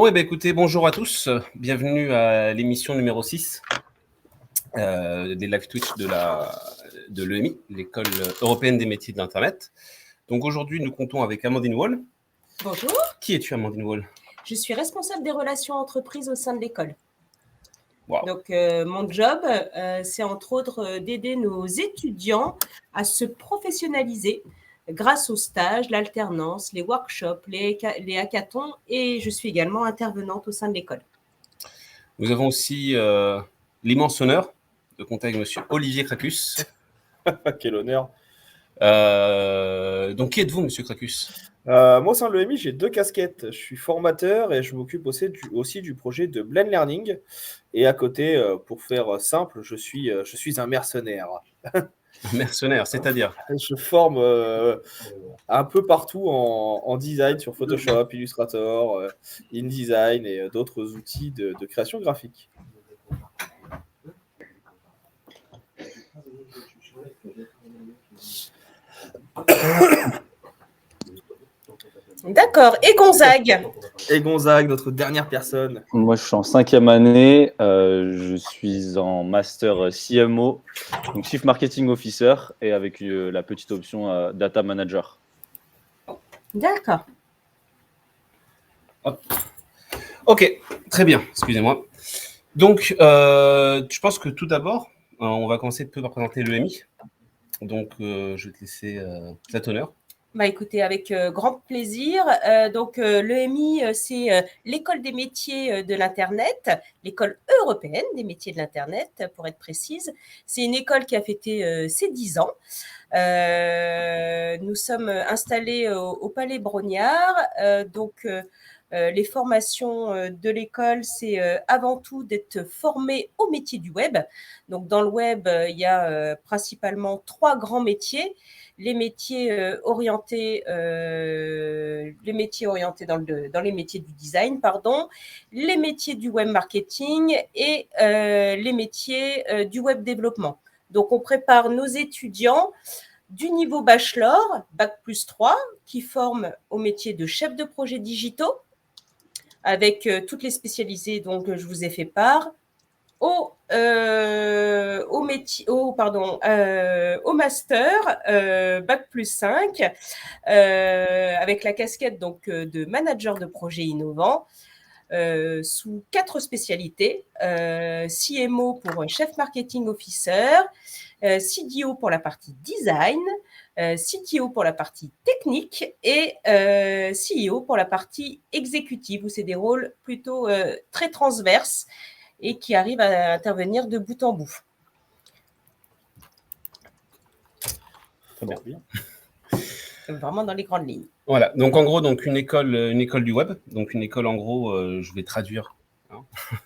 Bon, écoutez, bonjour à tous. Bienvenue à l'émission numéro 6 des live Twitch de l'EMI, l'École européenne des métiers de l'Internet. Donc aujourd'hui, nous comptons avec Amandine Wall. Bonjour. Qui es-tu, Amandine Wall? Je suis responsable des relations entreprises au sein de l'école. Wow. Donc, mon job, c'est entre autres d'aider nos étudiants à se professionnaliser grâce aux stages, l'alternance, les workshops, les hackathons, et je suis également intervenante au sein de l'école. Nous avons aussi l'immense honneur de compter avec monsieur Olivier Cracus. Quel honneur. Donc, qui êtes-vous, monsieur Cracus? Moi, au sein de l'EMI, j'ai 2 casquettes. Je suis formateur et je m'occupe aussi du projet de Blend Learning. Et à côté, pour faire simple, je suis un mercenaire. Un mercenaire, c'est-à-dire? Je forme un peu partout en design sur Photoshop, Illustrator, InDesign et d'autres outils de création graphique. D'accord. Et Gonzague? Et Gonzague, notre dernière personne. Moi, je suis en 5e année. Je suis en master CMO, donc Chief Marketing Officer, et avec la petite option Data Manager. D'accord. Ok, très bien, excusez-moi. Donc, je pense que tout d'abord, on va commencer par présenter l'EMI. Donc, je vais te laisser cet honneur. Bah, écoutez, avec grand plaisir. Donc, l'EMI, c'est l'école des métiers de l'Internet, l'école européenne des métiers de l'Internet, pour être précise. C'est une école qui a fêté ses 10 ans. Nous sommes installés au Palais Brognard. Donc, les formations de l'école, c'est avant tout d'être formé au métier du web. Donc, dans le web, il y a principalement 3 grands métiers. Les métiers orientés dans les métiers du design, les métiers du web marketing et les métiers du web développement. Donc, on prépare nos étudiants du niveau bachelor, Bac+3, qui forment au métier de chef de projet digitaux, avec toutes les spécialisées dont je vous ai fait part, au master Bac+5 avec la casquette donc de manager de projet innovant sous 4 spécialités, CMO pour chef marketing officer, CDO pour la partie design, CTO pour la partie technique et CEO pour la partie exécutive, où c'est des rôles plutôt très transverses et qui arrivent à intervenir de bout en bout. Très bien. Vraiment dans les grandes lignes. Voilà, donc en gros, donc une école du web, donc une école en gros, je vais traduire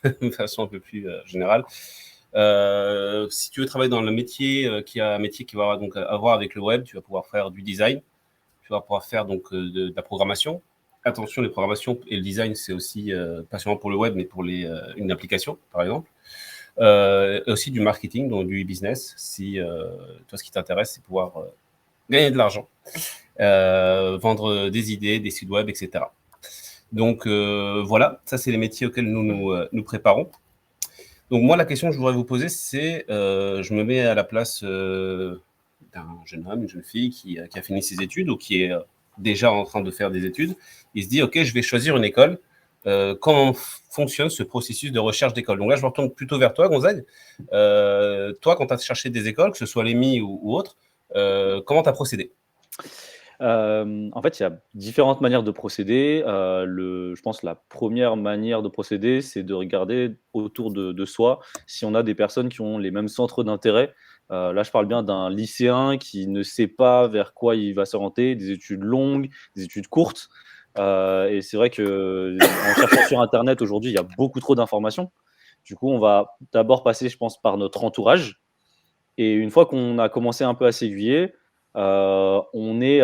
de façon un peu plus générale. Si tu veux travailler dans le métier qui a un métier qui va donc avoir avec le web, tu vas pouvoir faire du design, tu vas pouvoir faire donc de la programmation. Attention, les programmations et le design, c'est aussi pas seulement pour le web, mais pour une application, par exemple. Et aussi du marketing, donc du e-business, si toi, ce qui t'intéresse, c'est pouvoir gagner de l'argent, vendre des idées, des sites web, etc. Donc voilà, ça c'est les métiers auxquels nous préparons. Donc moi, la question que je voudrais vous poser, c'est, je me mets à la place d'un jeune homme, une jeune fille qui a fini ses études ou qui est déjà en train de faire des études. Il se dit, OK, je vais choisir une école. Comment fonctionne ce processus de recherche d'école? Donc là, je me retourne plutôt vers toi, Gonzague. Toi, quand tu as cherché des écoles, que ce soit l'EMI ou autre, comment tu as procédé? En fait, il y a différentes manières de procéder. Je pense que la première manière de procéder, c'est de regarder autour de soi si on a des personnes qui ont les mêmes centres d'intérêt. Là, je parle bien d'un lycéen qui ne sait pas vers quoi il va s'orienter, des études longues, des études courtes. Et c'est vrai qu'en cherchant sur Internet aujourd'hui, il y a beaucoup trop d'informations. Du coup, on va d'abord passer, je pense, par notre entourage. Et une fois qu'on a commencé un peu à s'aiguiller, on est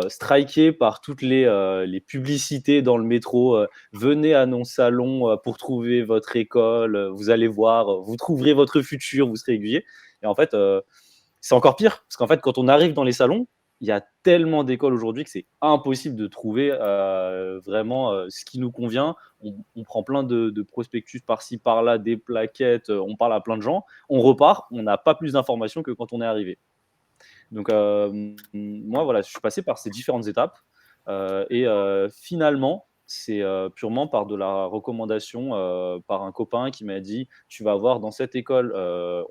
striké par toutes les publicités dans le métro. Venez à nos salons pour trouver votre école, vous allez voir, vous trouverez votre futur, vous serez aiguillé. Et en fait, c'est encore pire, parce qu'en fait, quand on arrive dans les salons, il y a tellement d'écoles aujourd'hui que c'est impossible de trouver vraiment ce qui nous convient. On prend plein de prospectus par-ci, par-là, des plaquettes, on parle à plein de gens, on repart, on n'a pas plus d'informations que quand on est arrivé. Donc, moi, voilà, je suis passé par ces différentes étapes. Et finalement, c'est purement par de la recommandation, par un copain qui m'a dit: «Tu vas voir, dans cette école,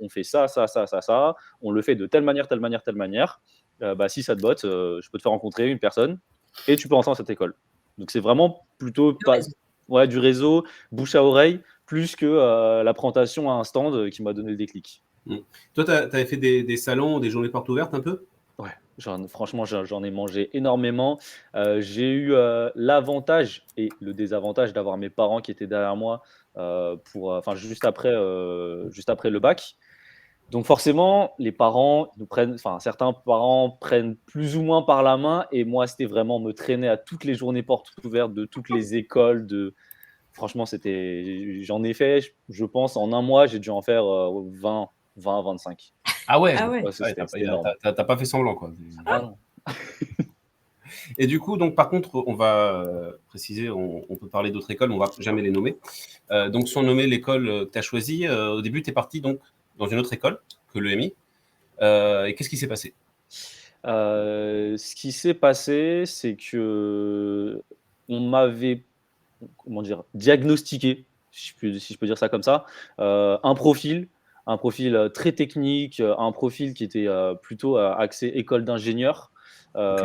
on fait ça, ça, ça, ça, ça. On le fait de telle manière, telle manière, telle manière. Bah, si ça te botte, je peux te faire rencontrer une personne et tu peux rentrer dans cette école». Donc c'est vraiment plutôt Le pas réseau. ouais, du réseau, bouche à oreille, plus que la présentation à un stand, qui m'a donné le déclic. Toi, tu avais fait des salons, des journées portes ouvertes un peu? Ouais, franchement, j'en ai mangé énormément. J'ai eu, l'avantage et le désavantage d'avoir mes parents qui étaient derrière moi, enfin juste après le bac. Donc forcément, les parents nous prennent enfin certains parents prennent plus ou moins par la main et moi, c'était vraiment me traîner à toutes les journées portes ouvertes de toutes les écoles franchement, j'en ai fait, je pense en un mois, j'ai dû en faire, 20-25. Ah ouais, Ah ouais. Ouais, ouais, c'était énorme. t'as pas fait semblant, quoi. Ah non. Et du coup, donc par contre, on va préciser, on peut parler d'autres écoles, mais on va jamais les nommer. Donc sans nommer l'école que tu as choisie, au début, tu es parti donc dans une autre école que l'EMI. Et qu'est-ce qui s'est passé? Ce qui s'est passé, c'est que on m'avait, comment dire? Diagnostiqué, si je peux dire ça comme ça, un profil, très technique, un profil qui était, plutôt, axé école d'ingénieur, Ok.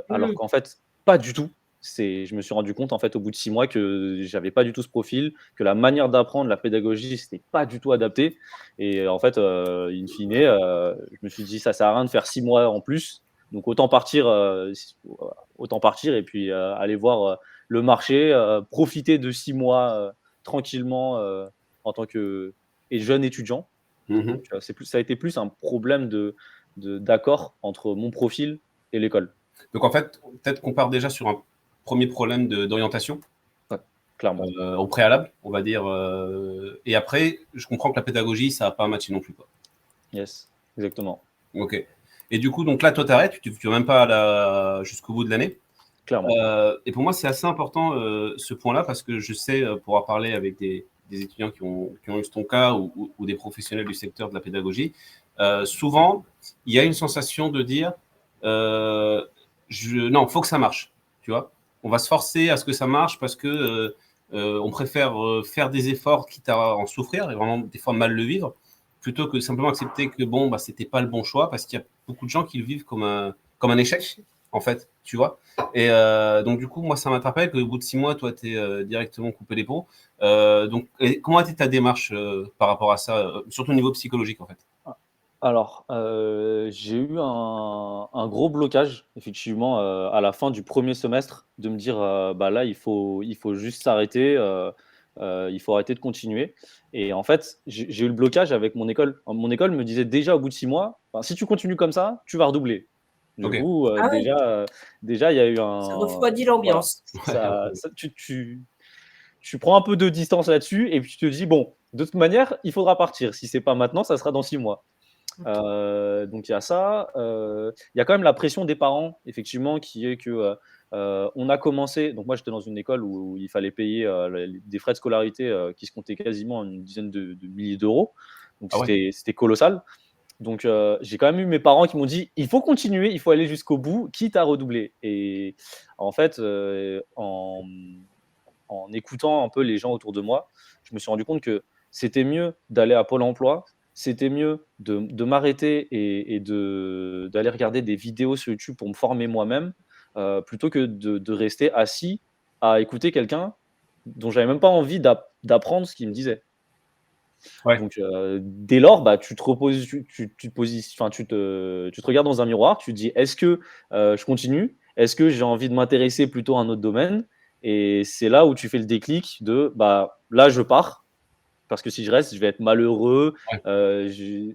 alors qu'en fait, pas du tout. Je me suis rendu compte, en fait, au bout de 6 mois que j'avais pas du tout ce profil, que la manière d'apprendre, la pédagogie, c'était pas du tout adapté et en fait, in fine, je me suis dit: «Ça sert à rien de faire 6 mois en plus, donc autant partir et puis, aller voir, le marché, profiter de 6 mois, tranquillement, en tant que jeune étudiant». Donc, Mhm. ça a été plus un problème d'accord entre mon profil et l'école. Donc en fait, peut-être qu'on part déjà sur un premier problème d'orientation Ouais, clairement. au préalable, on va dire. Et après, je comprends que la pédagogie, ça n'a pas matché non plus, quoi. Yes, exactement, Ok. Et du coup, donc là, toi, t'arrêtes, tu vas même pas jusqu'au bout de l'année. clairement. Et pour moi, c'est assez important ce point-là parce que je sais, pour avoir parlé avec des étudiants qui ont eu ton cas ou des professionnels du secteur de la pédagogie, souvent, il y a une sensation de dire non, faut que ça marche. Tu vois, on va se forcer à ce que ça marche parce que on préfère faire des efforts quitte à en souffrir et vraiment des fois mal le vivre plutôt que simplement accepter que bon, bah, c'était pas le bon choix parce qu'il y a beaucoup de gens qui le vivent comme un échec, en fait, tu vois. Et donc, du coup, moi, ça m'interpelle qu'au bout de 6 mois, toi, tu es directement coupé les pots. Donc, comment a été ta démarche par rapport à ça, surtout au niveau psychologique, en fait? Alors, j'ai eu un gros blocage effectivement, à la fin du premier semestre de me dire, «Bah, là, il faut juste s'arrêter, il faut arrêter de continuer» et en fait, j'ai eu le blocage avec mon école. Mon école me disait déjà au bout de 6 mois: «Bah, si tu continues comme ça, tu vas redoubler». Du Ok. coup, Ah ouais, déjà il y a eu ça un refroidit voilà, l'ambiance. Ouais, un ça peu. ça tu prends un peu de distance là-dessus et puis tu te dis: «Bon, de toute manière, il faudra partir. Si c'est pas maintenant, ça sera dans 6 mois». OK. Donc il y a ça, il y a quand même la pression des parents effectivement qui est que, on a commencé donc moi j'étais dans une école où il fallait payer, des frais de scolarité, qui se comptaient quasiment en une dizaine de milliers d'euros. Donc Ah ouais. c'était colossal. Donc j'ai quand même eu mes parents qui m'ont dit: «Il faut continuer, il faut aller jusqu'au bout, quitte à redoubler» et en fait, en écoutant un peu les gens autour de moi, je me suis rendu compte que c'était mieux d'aller à Pôle emploi, c'était mieux de m'arrêter d'aller regarder des vidéos sur YouTube pour me former moi-même, plutôt que de rester assis à écouter quelqu'un dont j'avais même pas envie d'apprendre ce qu'il me disait. Ouais. Donc dès lors, bah, tu te reposes tu te posis enfin tu te regardes dans un miroir, tu te dis: «Est-ce que, je continue? Est-ce que j'ai envie de m'intéresser plutôt à un autre domaine?» et c'est là où tu fais le déclic de: «Bah, là, je pars, parce que si je reste, je vais être malheureux». Ouais.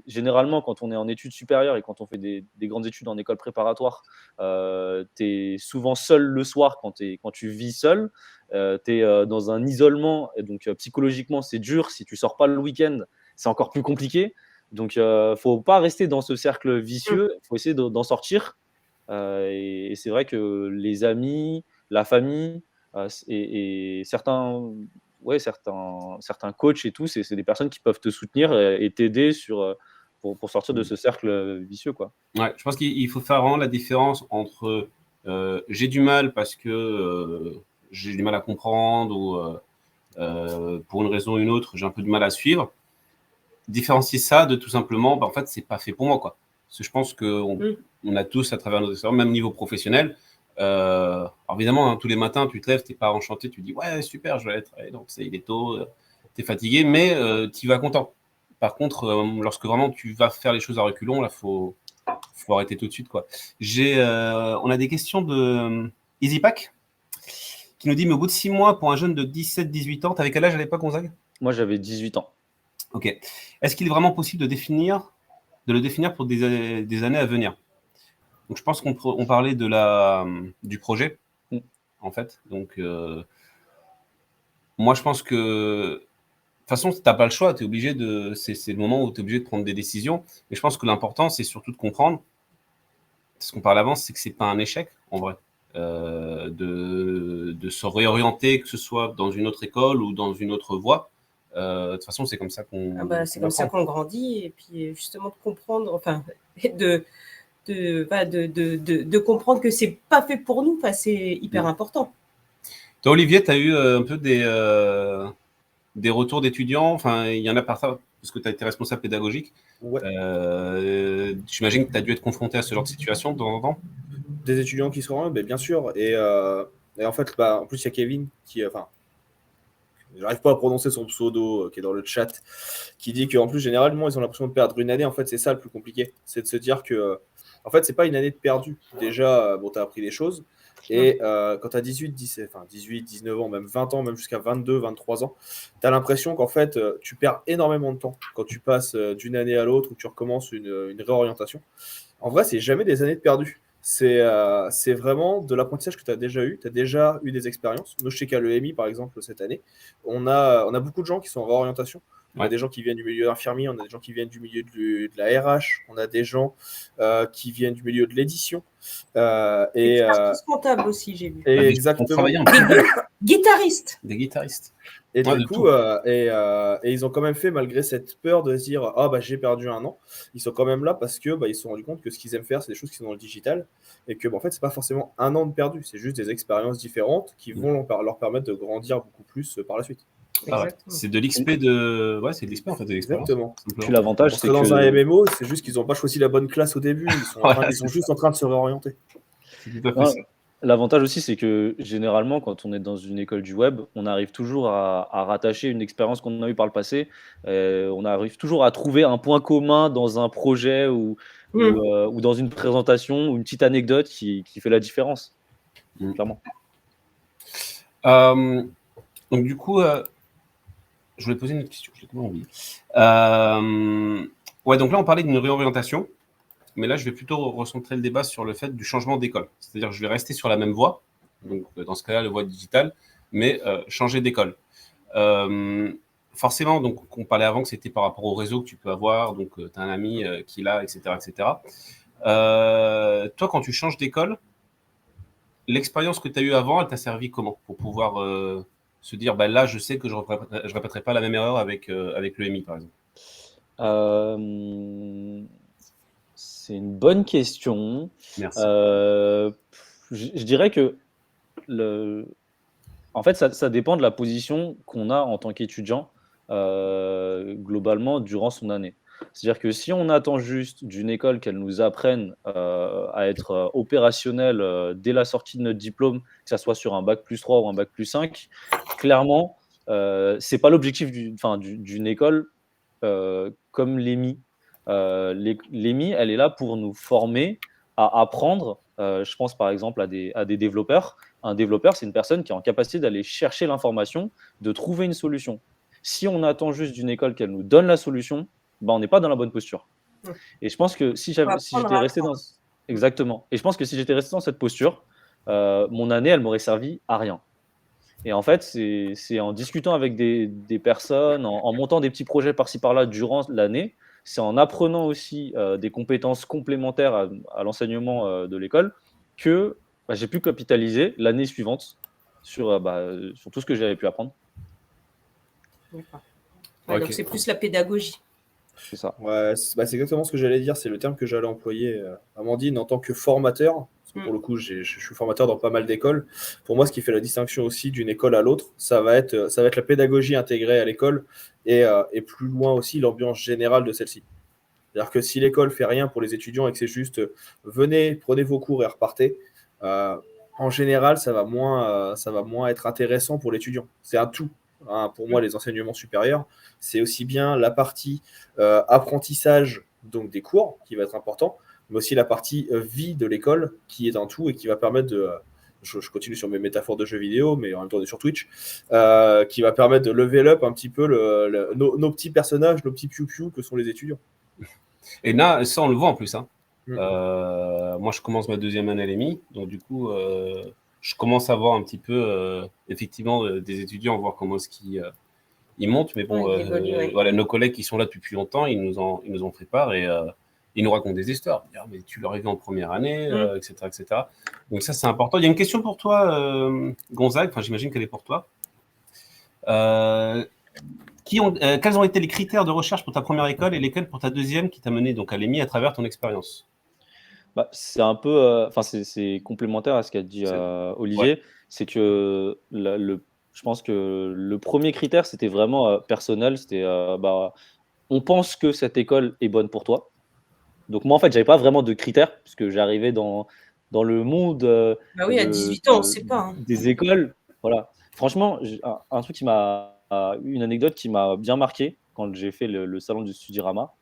Généralement, quand on est en études supérieures et quand on fait des grandes études en école préparatoire, tu es souvent seul le soir quand tu vis seul. Tu es, dans un isolement et donc psychologiquement, c'est dur. Si tu sors pas le week-end, c'est encore plus compliqué. Donc faut pas rester dans ce cercle Mmh. vicieux, il faut essayer d'en sortir Et c'est vrai que les amis, la famille et certains, ouais, certains coachs et tout, c'est des personnes qui peuvent te soutenir et t'aider pour sortir de ce cercle vicieux, quoi. Ouais, je pense qu'il faut faire vraiment la différence entre j'ai du mal parce que j'ai du mal à comprendre ou pour une raison ou une autre, j'ai un peu de mal à suivre. Différencier ça de tout simplement, en fait, c'est pas fait pour moi, quoi. Parce que je pense qu'on on a tous, à travers nos expériences, même niveau professionnel, alors évidemment, hein, tous les matins, tu te lèves, t'es pas enchanté, tu te dis ouais, super, je vais aller travailler, donc il est tôt, t'es fatigué, mais tu vas content. Par contre, lorsque vraiment tu vas faire les choses à reculons, là, faut arrêter tout de suite, quoi. On a des questions de EasyPack qui nous dit, mais au bout de 6 mois, pour un jeune de 17-18 ans, t'avais quel âge à l'époque, Gonzague? Moi, j'avais 18 ans. Ok. Est-ce qu'il est vraiment possible de le définir pour des années à venir? Donc, je pense qu'on parlait du projet, en fait. Donc, moi, je pense que, de toute façon, tu n'as pas le choix. T'es obligé c'est le moment où tu es obligé de prendre des décisions. Mais je pense que l'important, c'est surtout de comprendre, ce qu'on parlait avant, c'est que c'est pas un échec, en vrai. De se réorienter, que ce soit dans une autre école ou dans une autre voie. De toute façon, c'est comme ça qu'on. C'est comme ça qu'on grandit, et puis justement de comprendre, enfin, de comprendre que c'est pas fait pour nous, enfin, c'est hyper important. Toi, Olivier, tu as eu un peu des retours d'étudiants, enfin, il y en a parfois, parce que tu as été responsable pédagogique. Ouais. J'imagine que tu as dû être confronté à ce genre de situation de temps en temps. Des étudiants qui seront là, bien sûr. Et en fait, en plus, il y a Kevin qui, j'arrive pas à prononcer son pseudo qui est dans le chat, qui dit qu'en plus, généralement, ils ont l'impression de perdre une année. En fait, c'est ça le plus compliqué. C'est de se dire que, en fait, c'est pas une année de perdu. Déjà, tu as appris des choses. Et quand tu as 18, 19 ans, même 20 ans, même jusqu'à 22, 23 ans, tu as l'impression qu'en fait, tu perds énormément de temps quand tu passes d'une année à l'autre ou que tu recommences une réorientation. En vrai, c'est jamais des années de perdu. C'est vraiment de l'apprentissage que tu as déjà eu. Tu as déjà eu des expériences. Nous, chez KLEMI, par exemple, cette année, on a beaucoup de gens qui sont en réorientation. On a des gens qui viennent du milieu infirmier, on a des gens qui viennent du milieu de la RH, on a des gens qui viennent du milieu de l'édition. Expertise comptable aussi, j'ai vu. Exactement. Guitariste. Des guitaristes. Et du coup, ils ont quand même fait, malgré cette peur de se dire j'ai perdu un an, ils sont quand même là parce que ils se sont rendus compte que ce qu'ils aiment faire, c'est des choses qui sont dans le digital et que en fait, c'est pas forcément un an de perdu, c'est juste des expériences différentes qui vont leur permettre de grandir beaucoup plus par la suite. C'est de l'XP c'est de l'XP en fait, de l'expérience. Exactement. Puis l'avantage, c'est que dans un MMO, c'est juste qu'ils n'ont pas choisi la bonne classe au début, ils sont juste en train de se réorienter. C'est tout à fait ça. L'avantage aussi, c'est que généralement, quand on est dans une école du web, on arrive toujours à rattacher une expérience qu'on a eue par le passé. On arrive toujours à trouver un point commun dans un projet ou dans une présentation ou une petite anecdote qui fait la différence, clairement. Donc du coup, je voulais poser une autre question, je l'ai complètement oublié. Donc là, on parlait d'une réorientation. Mais là, je vais plutôt recentrer le débat sur le fait du changement d'école. C'est-à-dire que je vais rester sur la même voie, donc dans ce cas-là, la voie digitale, mais changer d'école. Forcément, donc, on parlait avant que c'était par rapport au réseau que tu peux avoir, donc tu as un ami qui l'a, etc. etc. Toi, quand tu changes d'école, l'expérience que tu as eue avant, elle t'a servi comment pour pouvoir se dire, là, je sais que je ne répéterai pas la même erreur avec l'EMI, par exemple? C'est une bonne question. Merci. Je dirais que en fait, ça dépend de la position qu'on a en tant qu'étudiant globalement durant son année. C'est-à-dire que si on attend juste d'une école qu'elle nous apprenne à être opérationnel dès la sortie de notre diplôme, que ça soit sur un bac+3 ou un bac+5, clairement, c'est pas l'objectif d'une école comme l'EMI. L'EMI, elle est là pour nous former à apprendre. Je pense par exemple à des développeurs. Un développeur, c'est une personne qui est en capacité d'aller chercher l'information, de trouver une solution. Si on attend juste d'une école qu'elle nous donne la solution, on n'est pas dans la bonne posture. Et je pense que si j'étais resté dans... Exactement. Et je pense que si j'étais resté dans cette posture, mon année, elle m'aurait servi à rien. Et en fait, c'est en discutant avec des personnes, en montant des petits projets par-ci par-là durant l'année, c'est en apprenant aussi des compétences complémentaires à l'enseignement de l'école que j'ai pu capitaliser l'année suivante sur tout ce que j'avais pu apprendre. D'accord. Ouais, Ok. Donc, c'est plus la pédagogie. C'est ça. Ouais, c'est exactement ce que j'allais dire, c'est le terme que j'allais employer, Amandine, en tant que formateur, parce que pour le coup, je suis formateur dans pas mal d'écoles. Pour moi, ce qui fait la distinction aussi d'une école à l'autre, ça va être la pédagogie intégrée à l'école et plus loin aussi l'ambiance générale de celle-ci. C'est-à-dire que si l'école fait rien pour les étudiants et que c'est juste venez, prenez vos cours et repartez, en général, ça va moins être intéressant pour l'étudiant. C'est un tout. Hein, pour moi, les enseignements supérieurs, c'est aussi bien la partie apprentissage donc des cours qui va être important, mais aussi la partie vie de l'école qui est un tout et qui va permettre de je continue sur mes métaphores de jeux vidéo, mais en même temps on est sur Twitch, qui va permettre de level up un petit peu nos petits personnages, nos petits piou-piou que sont les étudiants. Et là, ça, on le voit en plus. Hein. Mm. Moi, je commence ma 2e année à l'EMI, donc du coup, je commence à voir un petit peu, effectivement, des étudiants, voir comment est-ce qu'ils ils montent. Mais bon, Ouais, ils évoluent, ouais. voilà, nos collègues qui sont là depuis plus longtemps, ils nous ont fait part et ils nous racontent des histoires. Dire, mais tu leur es vu en première année, etc., etc. Donc ça, c'est important. Il y a une question pour toi, Gonzague. Enfin, j'imagine qu'elle est pour toi. Quels ont été les critères de recherche pour ta première école et lesquels pour ta 2e qui t'a mené donc à l'EMI à travers ton expérience? C'est un peu, c'est complémentaire à ce qu'a dit Olivier. C'est que je pense que le premier critère, c'était vraiment personnel. C'était, on pense que cette école est bonne pour toi. Donc moi, en fait, j'avais pas vraiment de critères puisque j'arrivais dans le monde Bah oui, à 18 ans, on ne sait pas. Hein. des écoles. Voilà. Franchement, un truc une anecdote qui m'a bien marqué quand j'ai fait le salon du Studirama.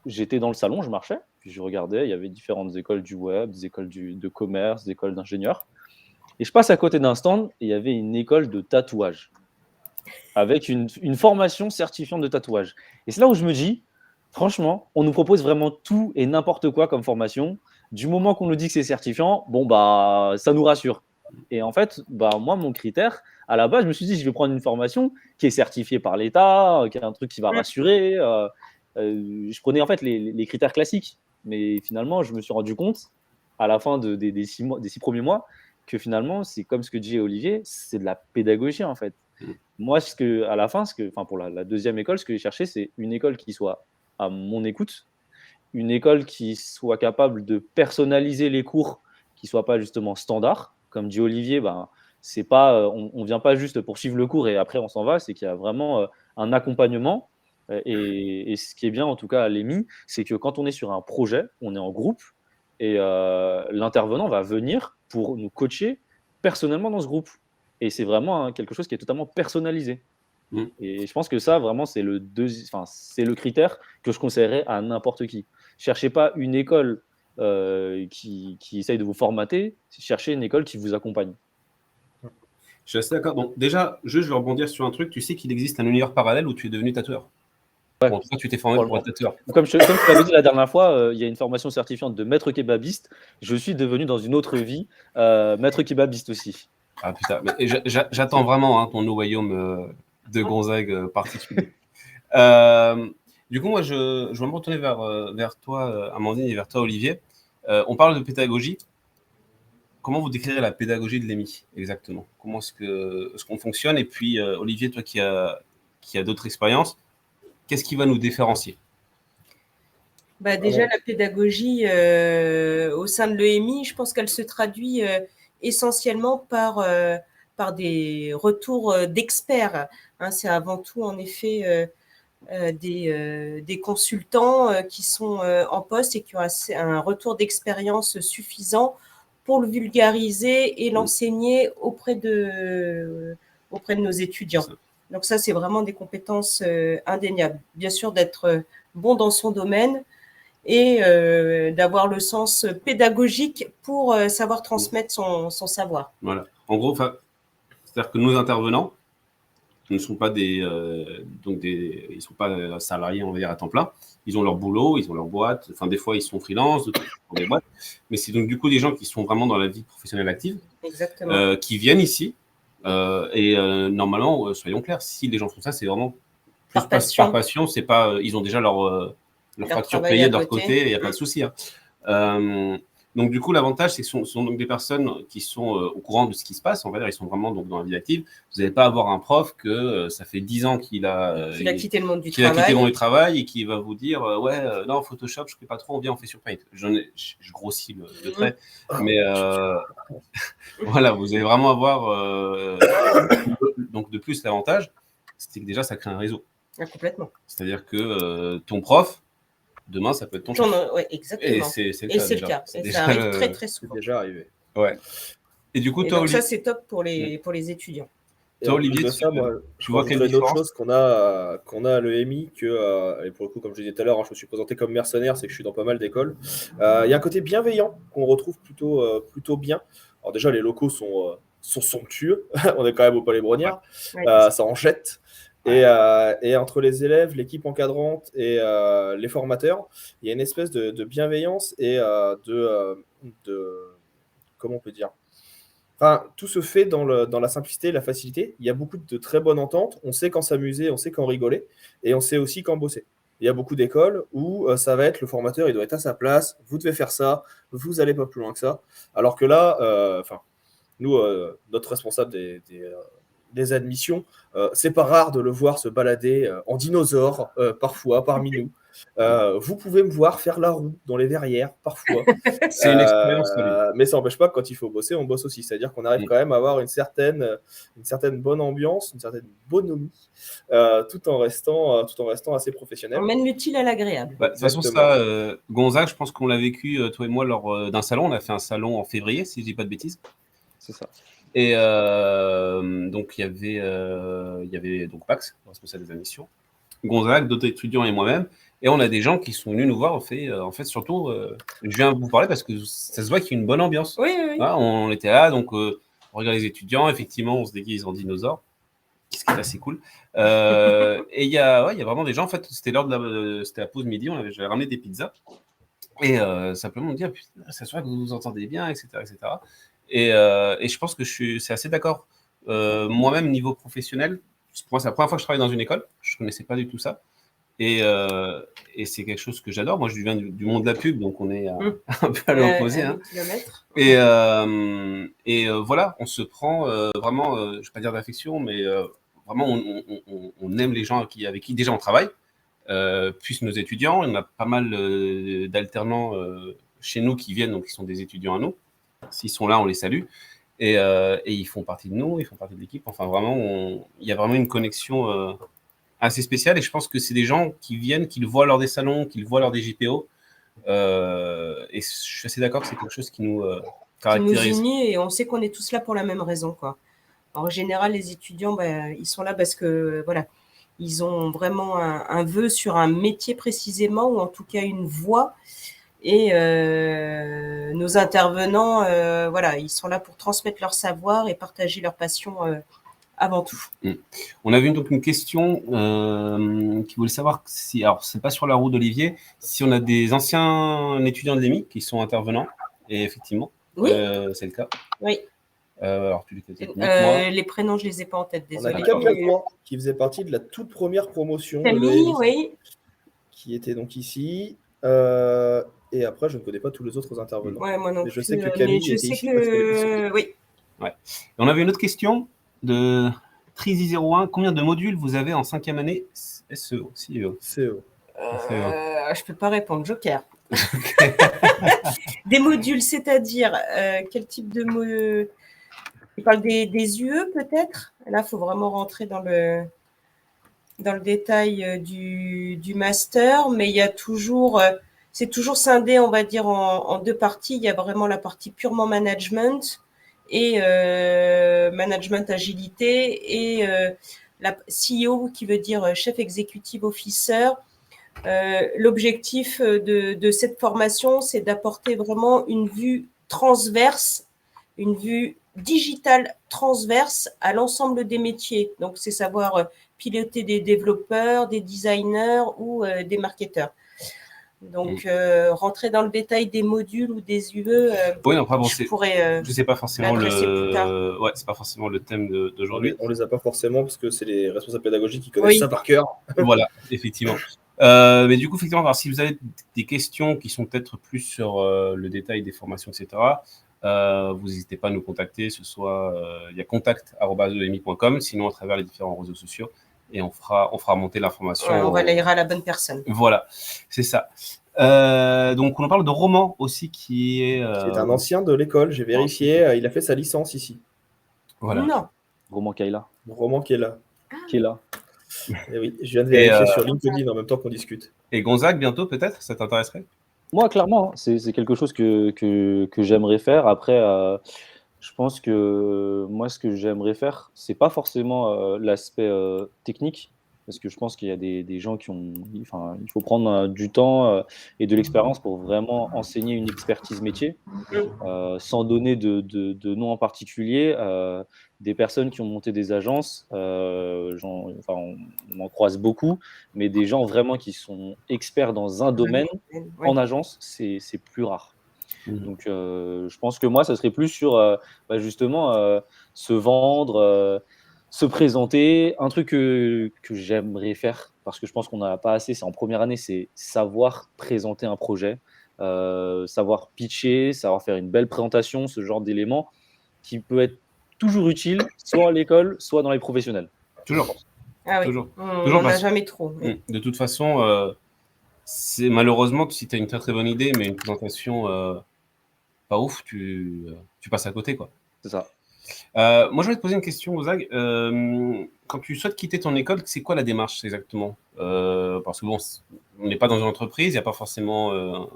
J'étais dans le salon, je marchais, puis je regardais, il y avait différentes écoles du web, des écoles de commerce, des écoles d'ingénieurs. Et je passe à côté d'un stand et il y avait une école de tatouage avec une formation certifiante de tatouage. Et c'est là où je me dis, franchement, on nous propose vraiment tout et n'importe quoi comme formation. Du moment qu'on nous dit que c'est certifiant, ça nous rassure. Et en fait, moi, mon critère, à la base, je me suis dit, je vais prendre une formation qui est certifiée par l'État, qui est un truc qui va rassurer. Je prenais en fait les critères classiques. Mais finalement, je me suis rendu compte, à la fin des 6 premiers mois, que finalement, c'est comme ce que dit Olivier, c'est de la pédagogie en fait. Moi, à la fin, pour la 2e école, ce que j'ai cherché, c'est une école qui soit à mon écoute, une école qui soit capable de personnaliser les cours, qui ne soit pas justement standard. Comme dit Olivier, c'est pas, on ne vient pas juste pour suivre le cours et après on s'en va, c'est qu'il y a vraiment un accompagnement. Et ce qui est bien, en tout cas, à l'EMI, c'est que quand on est sur un projet, on est en groupe et l'intervenant va venir pour nous coacher personnellement dans ce groupe. Et c'est vraiment quelque chose qui est totalement personnalisé. Et je pense que ça, vraiment, c'est le critère que je conseillerais à n'importe qui. Cherchez pas une école qui essaye de vous formater, cherchez une école qui vous accompagne. Je suis assez d'accord. Donc déjà, je vais rebondir sur un truc. Tu sais qu'il existe un univers parallèle où tu es devenu tatoueur. Ouais. Bon, toi, tu t'es formé pour être tatoueur. Comme je l'avais dit la dernière fois, il y a une formation certifiante de maître kebabiste. Je suis devenu dans une autre vie maître kebabiste aussi. Ah putain, mais j'attends vraiment ton royaume de Gonzague particulier. Du coup, moi, je vais me retourner vers toi, Amandine, et vers toi, Olivier. On parle de pédagogie. Comment vous décrirez la pédagogie de l'EMI exactement? Comment est-ce qu'on fonctionne? Et puis, Olivier, toi qui as d'autres expériences, qu'est-ce qui va nous différencier? Déjà, la pédagogie au sein de l'EMI, je pense qu'elle se traduit essentiellement par des retours d'experts. Hein, c'est avant tout, en effet, des consultants qui sont en poste et qui ont un retour d'expérience suffisant pour le vulgariser et l'enseigner auprès de nos étudiants. Donc ça, c'est vraiment des compétences indéniables. Bien sûr, d'être bon dans son domaine et d'avoir le sens pédagogique pour savoir transmettre son savoir. Voilà. En gros, c'est-à-dire que nos intervenants ne sont pas ils sont pas salariés, on va dire, à temps plein. Ils ont leur boulot, ils ont leur boîte. Enfin, des fois, ils sont freelance, d'autres pour des boîtes. Mais c'est donc du coup des gens qui sont vraiment dans la vie professionnelle active, qui viennent ici. Et normalement, soyons clairs, si les gens font ça, c'est vraiment Par Par passion. passion, c'est pas, ils ont déjà leur facture travail payée à de leur côté. côté, il n'y a pas de souci. Hein. Donc, du coup, l'avantage, c'est que ce sont donc des personnes qui sont au courant de ce qui se passe. On va dire, ils sont vraiment donc, dans la vie active. Vous n'allez pas avoir un prof que ça fait 10 ans qu'il a quitté le monde du qu'il a quitté travail. le monde du travail et qui va vous dire non, Photoshop, je ne fais pas trop, on vient, on fait sur Paint. Je grossis le trait. Mais voilà, vous allez vraiment avoir donc de plus l'avantage, c'est que déjà, ça crée un réseau. Ah, complètement. C'est-à-dire que ton prof, demain, ça peut être ton chef. Ouais, exactement. Et c'est Et c'est le déjà. cas. C'est Et déjà ça arrive le- très, très C'est souvent. déjà arrivé. Ouais. Et du coup, Et toi, donc ça, Olivier, c'est top pour les étudiants. Et Toi, en plus Olivier, de ça, moi, tu je vois quelle rajouterais une autre différence chose qu'on a à l'EMI, et pour le coup, comme je disais tout à l'heure, hein, je me suis présenté comme mercenaire, c'est que je suis dans pas mal d'écoles. Il y a un côté bienveillant qu'on retrouve plutôt bien. Alors déjà, les locaux sont somptueux. On est quand même au Palais Brognard. Ouais. Ça en jette. Et entre les élèves, l'équipe encadrante et les formateurs, il y a une espèce de bienveillance et comment on peut dire, enfin, tout se fait dans la simplicité, la facilité. Il y a beaucoup de très bonnes ententes. On sait quand s'amuser, on sait quand rigoler, et on sait aussi quand bosser. Il y a beaucoup d'écoles où ça va être le formateur, il doit être à sa place, vous devez faire ça, vous n'allez pas plus loin que ça. Alors que là, nous, notre responsable des admissions, c'est pas rare de le voir se balader en dinosaure, parfois, parmi nous. Vous pouvez me voir faire la roue dans les verrières, parfois. C'est une expérience, ça, lui. Mais ça n'empêche pas que quand il faut bosser, on bosse aussi. C'est-à-dire qu'on arrive quand même à avoir une certaine bonne ambiance, une certaine bonhomie, tout en restant assez professionnel. On mène l'utile à l'agréable. Bah, de toute façon, ça, Gonzague, je pense qu'on l'a vécu, toi et moi, lors d'un salon. On a fait un salon en février, si je dis pas de bêtises. C'est ça. Et donc, il y avait donc Pax, responsable des admissions, Gonzague, d'autres étudiants et moi-même. Et on a des gens qui sont venus nous voir. En fait, surtout, je viens vous parler parce que ça se voit qu'il y a une bonne ambiance. Oui, oui, oui. Voilà, on était là, donc on regarde les étudiants. Effectivement, on se déguise en dinosaure, ce qui est assez cool. Et il y a vraiment des gens. En fait, c'était c'était la pause midi. J'avais ramené des pizzas. Et simplement me dire, putain, ça se voit que vous vous entendez bien, etc. etc. Et je pense que c'est assez d'accord. Moi-même, niveau professionnel, pour moi, c'est la première fois que je travaille dans une école. Je ne connaissais pas du tout ça. Et c'est quelque chose que j'adore. Moi, je viens du monde de la pub, donc on est un peu à l'opposé. Hein. Et voilà, on se prend vraiment, je ne vais pas dire d'affection, mais vraiment, on aime les gens avec qui déjà on travaille. Puis nos étudiants, on a pas mal d'alternants chez nous qui viennent, donc qui sont des étudiants à nous. S'ils sont là, on les salue. Et ils font partie de nous, ils font partie de l'équipe. Enfin, vraiment, il y a vraiment une connexion assez spéciale. Et je pense que c'est des gens qui viennent, qui le voient lors des salons, qui le voient lors des JPO. Et je suis assez d'accord que c'est quelque chose qui nous caractérise. Qui nous unit et on sait qu'on est tous là pour la même raison, quoi. En général, les étudiants, ils sont là parce que, voilà, ils ont vraiment un vœu sur un métier précisément, ou en tout cas une voie. Et nos intervenants, voilà, ils sont là pour transmettre leur savoir et partager leur passion avant tout. On avait donc une question qui voulait savoir si, alors c'est pas sur la roue d'Olivier, si on a des anciens étudiants de l'EMI qui sont intervenants. Et effectivement, oui. C'est le cas. Oui. Alors, tu les les prénoms, je les ai pas en tête, désolé. On a Camille qui faisait partie de la toute première promotion. Camille, oui. Qui était donc ici. Et après, je ne connais pas tous les autres intervenants. Ouais, moi non mais je plus, sais que Camille était ici parce qu'elle oui. Ouais. Et on avait une autre question de Trizy01. Combien de modules vous avez en 5e année SEO, CEO CEO. Je peux pas répondre. Joker. Des modules, c'est-à-dire quel type de modules? Tu parles des UE peut-être? Là, il faut vraiment rentrer dans le détail du master, mais il y a toujours, c'est toujours scindé, on va dire, en deux parties. Il y a vraiment la partie purement management et management agilité, et la CEO qui veut dire chef executive officer. L'objectif de cette formation, c'est d'apporter vraiment une vue transverse, une vue digitale transverse à l'ensemble des métiers. Donc, c'est savoir piloter des développeurs, des designers ou des marketeurs. Donc, rentrer dans le détail des modules ou des UE, Oui, non, après, bon, je pourrais je sais pas forcément m'adresser plus tard. ouais, c'est pas forcément le thème d'aujourd'hui. On les a pas forcément parce que c'est les responsables pédagogiques qui connaissent ça par cœur. Voilà, effectivement. Mais du coup, effectivement, alors, si vous avez des questions qui sont peut-être plus sur le détail des formations, etc., vous n'hésitez pas à nous contacter. Ce soit, il y a contact@emi.com, sinon à travers les différents réseaux sociaux, et on fera monter l'information. Ouais, on relayera la bonne personne. Voilà, c'est ça. Donc, on en parle de Roman aussi, qui est un ancien de l'école, j'ai vérifié, il a fait sa licence ici. Voilà. Non. Roman Kaila. Roman qui est là. Qui est là. Et oui, je viens de vérifier sur LinkedIn en même temps qu'on discute. Et Gonzague, bientôt, peut-être, ça t'intéresserait? Moi, clairement, c'est quelque chose que j'aimerais faire. Après, je pense que moi, ce que j'aimerais faire, c'est pas forcément l'aspect technique, parce que je pense qu'il y a des gens enfin, il faut prendre du temps et de l'expérience pour vraiment enseigner une expertise métier, sans donner de nom en particulier. Des personnes qui ont monté des agences, enfin, on en croise beaucoup, mais des gens vraiment qui sont experts dans un domaine en agence, c'est plus rare. Donc, je pense que moi, ça serait plus sur justement se vendre, se présenter. Un truc que j'aimerais faire, parce que je pense qu'on n'a pas assez, c'est en première année, c'est savoir présenter un projet, savoir pitcher, savoir faire une belle présentation, ce genre d'éléments qui peut être toujours utile, soit à l'école, soit dans les professionnels. Toujours. Ah oui, Toujours. on n'en a jamais trop. De toute façon, c'est malheureusement, si tu as une très très bonne idée, mais une présentation pas ouf, tu passes à côté, quoi. C'est ça. Moi, je vais te poser une question, Ozag. Quand tu souhaites quitter ton école, c'est quoi la démarche exactement? Parce que bon, on n'est pas dans une entreprise, il n'y a pas forcément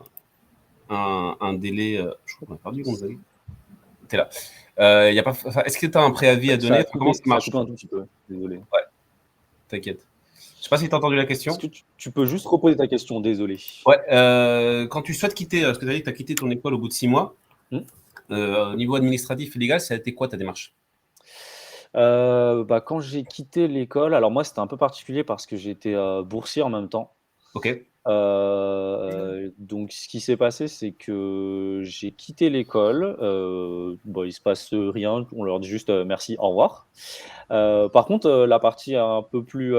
un délai. Je crois qu'on a perdu Gonzague. T'es là. Est-ce que tu as un préavis à donner? Comment ça marche? Un tout petit peu, désolé. Ouais, t'inquiète. Je sais pas si tu as entendu la question. Est-ce que tu peux juste reposer ta question, désolé. Ouais, quand tu souhaites quitter, parce que tu as dit que tu as quitté ton école au bout de 6 mois, au niveau administratif et légal, ça a été quoi ta démarche? Quand j'ai quitté l'école, alors moi, c'était un peu particulier parce que j'étais boursier en même temps. Ok. Donc, ce qui s'est passé, c'est que j'ai quitté l'école. Il se passe rien, on leur dit juste merci, au revoir. Par contre, la partie un peu plus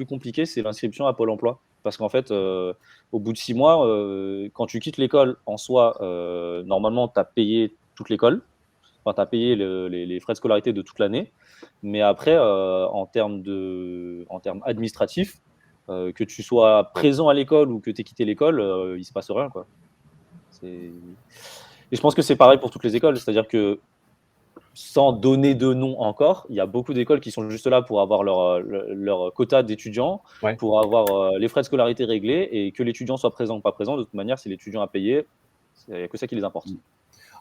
compliquée, c'est l'inscription à Pôle emploi. Parce qu'en fait, au bout de 6 mois, quand tu quittes l'école, en soi, normalement, tu as payé toute l'école. Enfin, tu as payé les frais de scolarité de toute l'année. Mais après, en termes administratifs, que tu sois présent à l'école ou que tu aies quitté l'école, il ne se passe rien, quoi. Et je pense que c'est pareil pour toutes les écoles. C'est-à-dire que, sans donner de nom encore, il y a beaucoup d'écoles qui sont juste là pour avoir leur quota d'étudiants, pour avoir les frais de scolarité réglés, et que l'étudiant soit présent ou pas présent. De toute manière, c'est l'étudiant à payer. Il n'y a que ça qui les importe.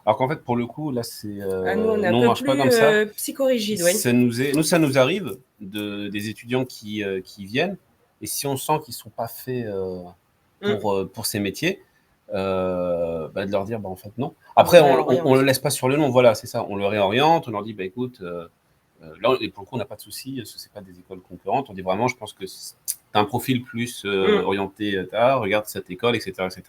Alors qu'en fait, pour le coup, là, c'est nous, on est non, on marche pas comme ça. Psychorigide, oui. Ça nous arrive des étudiants qui viennent, et si on sent qu'ils sont pas faits pour ces métiers, de leur dire, en fait, non. Après, on le laisse pas sur le nom, voilà, c'est ça. On le réoriente, on leur dit, écoute, là, et pour le coup, on n'a pas de souci, ce c'est pas des écoles concurrentes. On dit vraiment, je pense que tu as un profil plus orienté, regarde cette école, etc., etc.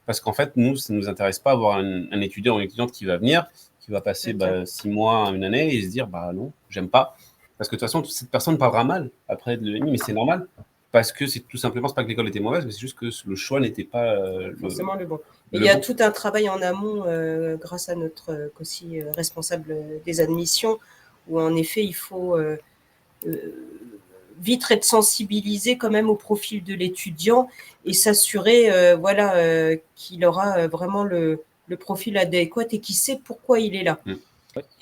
Parce qu'en fait, nous, ça ne nous intéresse pas avoir un étudiant ou une étudiante qui va venir, qui va passer 6 mois, une année, et se dire, non, j'aime pas. Parce que de toute façon, cette personne parlera mal après de l'EMI, mais c'est normal. Parce que c'est tout simplement, c'est pas que l'école était mauvaise, mais c'est juste que le choix n'était pas forcément le bon. Il y a tout un travail en amont grâce à notre aussi responsable des admissions, où en effet, il faut vite être sensibilisé quand même au profil de l'étudiant et s'assurer qu'il aura vraiment le profil adéquat et qu'il sait pourquoi il est là.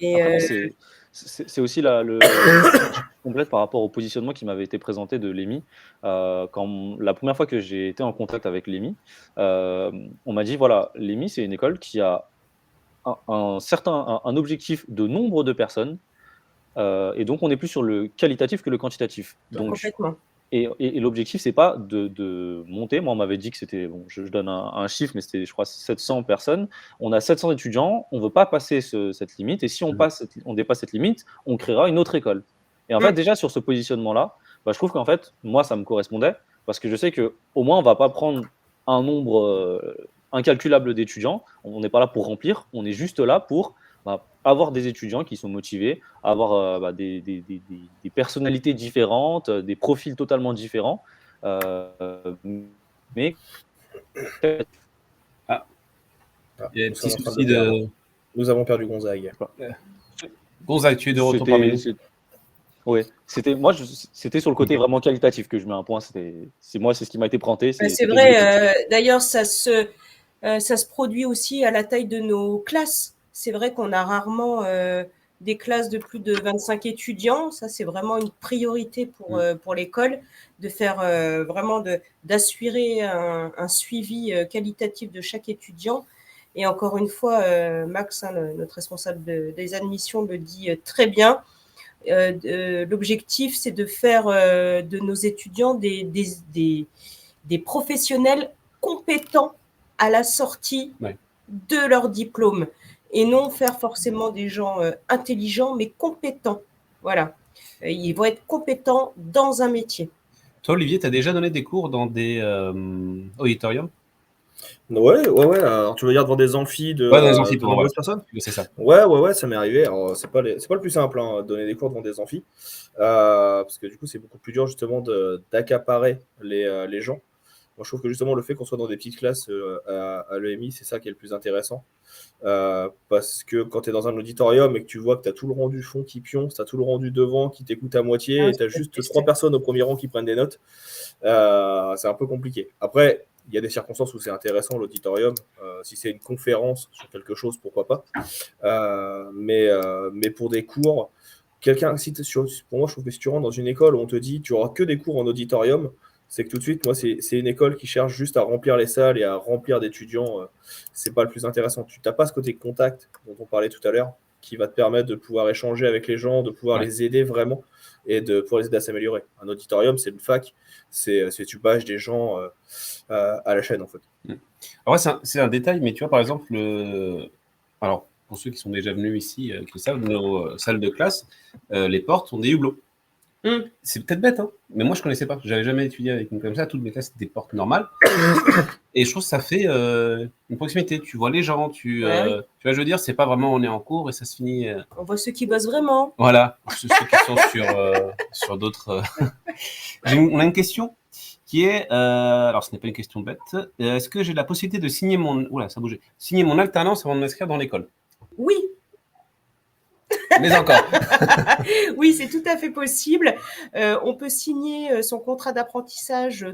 Et c'est aussi complète par rapport au positionnement qui m'avait été présenté de l'EMI. Quand la première fois que j'ai été en contact avec l'EMI, on m'a dit, voilà, l'EMI, c'est une école qui a un objectif de nombre de personnes, et donc on est plus sur le qualitatif que le quantitatif. Donc, complètement. Et l'objectif, c'est pas de monter. Moi, on m'avait dit que c'était, je donne un chiffre, mais c'était, je crois, 700 personnes. On a 700 étudiants, on ne veut pas passer cette limite. Et si on dépasse cette limite, on créera une autre école. Et en fait, déjà, sur ce positionnement-là, je trouve qu'en fait, moi, ça me correspondait Parce que je sais qu'au moins, on ne va pas prendre un nombre incalculable d'étudiants. On n'est pas là pour remplir, on est juste là pour avoir des étudiants qui sont motivés, avoir des personnalités différentes, des profils totalement différents. Mais Ah, Ah, il y a un nous petit sommes en train souci de perdre. de. Nous avons perdu Gonzague. Gonzague, tu es de retour parmi nous. Oui, c'était sur le côté vraiment qualitatif que je mets un point. C'est ce qui m'a été présenté. C'est vrai. D'ailleurs, ça se produit aussi à la taille de nos classes. C'est vrai qu'on a rarement des classes de plus de 25 étudiants. Ça, c'est vraiment une priorité pour l'école, de faire vraiment d'assurer un suivi qualitatif de chaque étudiant. Et encore une fois, Max, notre responsable des admissions, le dit très bien. L'objectif, c'est de faire de nos étudiants des professionnels compétents à la sortie de leur diplôme, et non faire forcément des gens intelligents, mais compétents. Voilà. Ils vont être compétents dans un métier. Toi, Olivier, tu as déjà donné des cours dans des auditoriums? Ouais. Alors, tu veux dire devant des amphis de nombreuses personnes? C'est ça. Ouais, ça m'est arrivé. Alors, c'est pas le plus simple, de donner des cours devant des amphis. Parce que du coup, c'est beaucoup plus dur, justement, d'accaparer les gens. Moi, je trouve que justement, le fait qu'on soit dans des petites classes à l'EMI, c'est ça qui est le plus intéressant. Parce que quand tu es dans un auditorium et que tu vois que tu as tout le rang du fond qui pionce, tu as tout le rang du devant qui t'écoute à moitié, et tu as juste 3 personnes au premier rang qui prennent des notes, c'est un peu compliqué. Après, il y a des circonstances où c'est intéressant, l'auditorium. Si c'est une conférence sur quelque chose, pourquoi pas. Mais pour des cours, pour moi, je trouve que si tu rentres dans une école où on te dit tu n'auras que des cours en auditorium, c'est que tout de suite, moi, c'est une école qui cherche juste à remplir les salles et à remplir d'étudiants. C'est pas le plus intéressant. Tu n'as pas ce côté contact dont on parlait tout à l'heure, qui va te permettre de pouvoir échanger avec les gens, de pouvoir les aider vraiment et de pouvoir les aider à s'améliorer. Un auditorium, c'est une fac, c'est tu bâches des gens à la chaîne, en fait. Alors, c'est un détail, mais tu vois, par exemple, alors, pour ceux qui sont déjà venus ici, qui savent, nos salles de classe, les portes ont des hublots. C'est peut-être bête, mais moi je connaissais pas. J'avais jamais étudié avec une comme ça. Toutes mes classes c'était des portes normales. Et je trouve que ça fait une proximité. Tu vois les gens, tu vois, je veux dire, c'est pas vraiment on est en cours et ça se finit. On voit ceux qui bossent vraiment. Voilà, ceux qui sont sur d'autres. On a une question qui est, alors ce n'est pas une question bête. Est-ce que j'ai la possibilité de signer signer mon alternance avant de m'inscrire dans l'école? Oui. Mais encore. Oui, c'est tout à fait possible. On peut signer son contrat d'apprentissage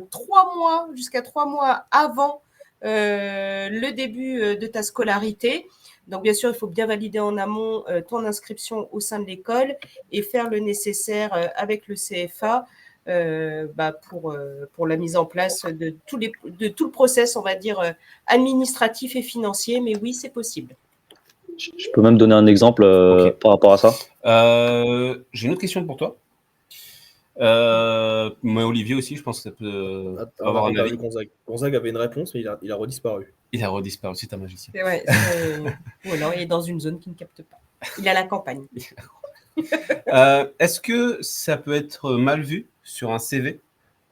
jusqu'à 3 mois avant le début de ta scolarité. Donc, bien sûr, il faut bien valider en amont ton inscription au sein de l'école et faire le nécessaire avec le CFA pour la mise en place de tout le process, on va dire, administratif et financier. Mais oui, c'est possible. Je peux même donner un exemple par rapport à ça. J'ai une autre question pour toi. Mais Olivier aussi, je pense que ça peut avoir un avis. Gonzague avait une réponse, mais il a redisparu. Il a redisparu, c'est un magicien. Ouais, ou alors il est dans une zone qui ne capte pas. Il est à la campagne. Est-ce que ça peut être mal vu sur un CV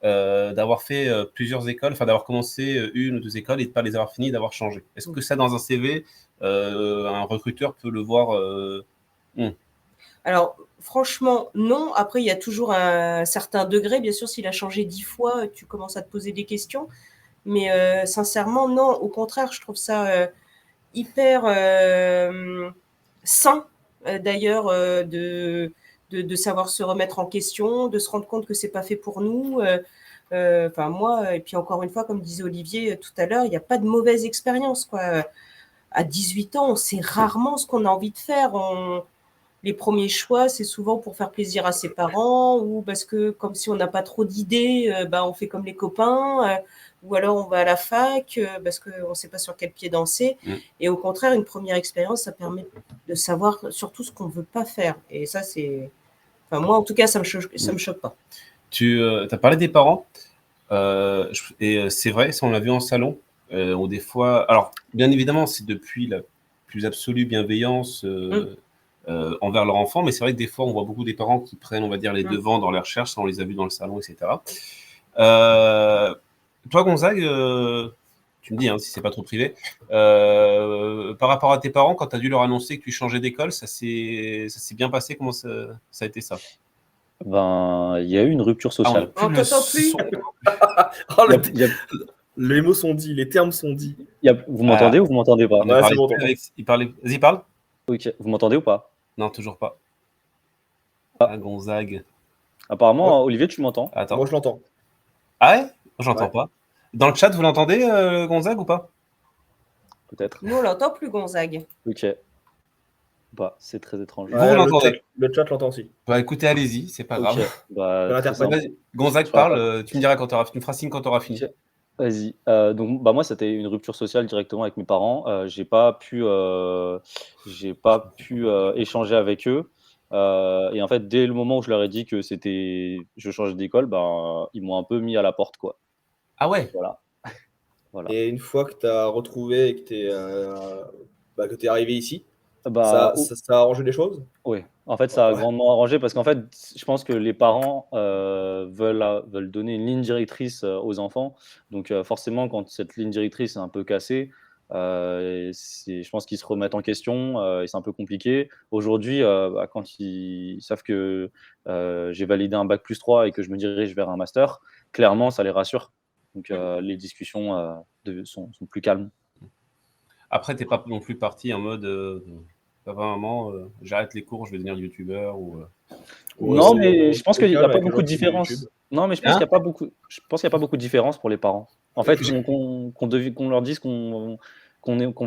d'avoir fait plusieurs écoles, enfin d'avoir commencé une ou deux écoles et de ne pas les avoir finies, d'avoir changé? Est-ce que ça, dans un CV, un recruteur peut le voir Alors, franchement, non. Après, il y a toujours un certain degré. Bien sûr, s'il a changé 10 fois, tu commences à te poser des questions. Mais sincèrement, non. Au contraire, je trouve ça hyper sain, d'ailleurs, de savoir se remettre en question, de se rendre compte que c'est pas fait pour nous. Moi, et puis encore une fois, comme disait Olivier tout à l'heure, il n'y a pas de mauvaise expérience, quoi. À 18 ans, on sait rarement ce qu'on a envie de faire. Les premiers choix, c'est souvent pour faire plaisir à ses parents ou parce que comme si on n'a pas trop d'idées, on fait comme les copains ou alors on va à la fac parce qu'on ne sait pas sur quel pied danser. Et au contraire, une première expérience, ça permet de savoir surtout ce qu'on ne veut pas faire. Et ça, c'est... Enfin, moi, en tout cas, ça me choque pas. Tu as parlé des parents et c'est vrai, ça on l'a vu en salon. Ou des fois... Alors, bien évidemment, c'est depuis la plus absolue bienveillance... envers leur enfant, mais c'est vrai que des fois on voit beaucoup des parents qui prennent, on va dire, les devants dans les recherches, ça on les a vus dans le salon, etc. Toi, Gonzague, tu me dis si c'est pas trop privé, par rapport à tes parents, quand tu as dû leur annoncer que tu changeais d'école, ça s'est bien passé? Comment ça a été ça? Ben, il y a eu une rupture Ah, on n'a sociale. plus On le t'entend plus. son. Oh, Il y a- il y a- les mots sont dits, les termes sont dits. vous m'entendez ou vous m'entendez pas? On a Ouais, parlé c'est bon, plus t'entends. avec. Il parlait. Vas-y, parle. Ok, vous m'entendez ou pas? Non, toujours pas. Ah, Gonzague. Apparemment, Olivier, tu m'entends? Attends. Moi, je l'entends. Ah ouais? J'entends Ouais. pas. Dans le chat, vous l'entendez, Gonzague, ou pas? Peut-être. Nous, on l'entend plus, Gonzague. Ok. Bah, c'est très étrange. Vous l'entendez? Le chat l'entend aussi. Bah écoutez, allez-y, c'est pas Ok. grave. Bah, Fais très l'interprète. simple. Vas-y, Gonzague, Je parle parle, tu me diras quand tu me feras signe quand tu auras fini. Ok. Vas-y. Donc, bah, moi, c'était une rupture sociale directement avec mes parents. J'ai pas pu échanger avec eux. Et en fait, dès le moment où je leur ai dit que je changeais d'école, ben, ils m'ont un peu mis à la porte, quoi. Ah ouais? Voilà. Voilà. Et une fois que tu as retrouvé et que tu es arrivé ici, Bah, ça a arrangé les choses? oui, en fait, ça a Ouais. grandement arrangé parce qu'en fait, je pense que les parents veulent donner une ligne directrice aux enfants. Donc, forcément, quand cette ligne directrice est un peu cassée, je pense qu'ils se remettent en question et c'est un peu compliqué. Aujourd'hui, bah, quand ils savent que j'ai validé un bac+3 et que je me dirige vers un master, clairement, ça les rassure. Donc, les discussions sont plus calmes. Après, t'es pas non plus parti en mode papa, maman, j'arrête les cours, je vais devenir youtubeur ou. Ouais, Non, c'est mais je pense le qu'il n'y a calme pas avec les beaucoup gens de qui font du YouTube. différence. Non, mais je pense Hein? qu'il n'y a pas beaucoup. Je pense qu'il y a pas beaucoup de différence pour les parents. En fait, qu'on leur dise qu'on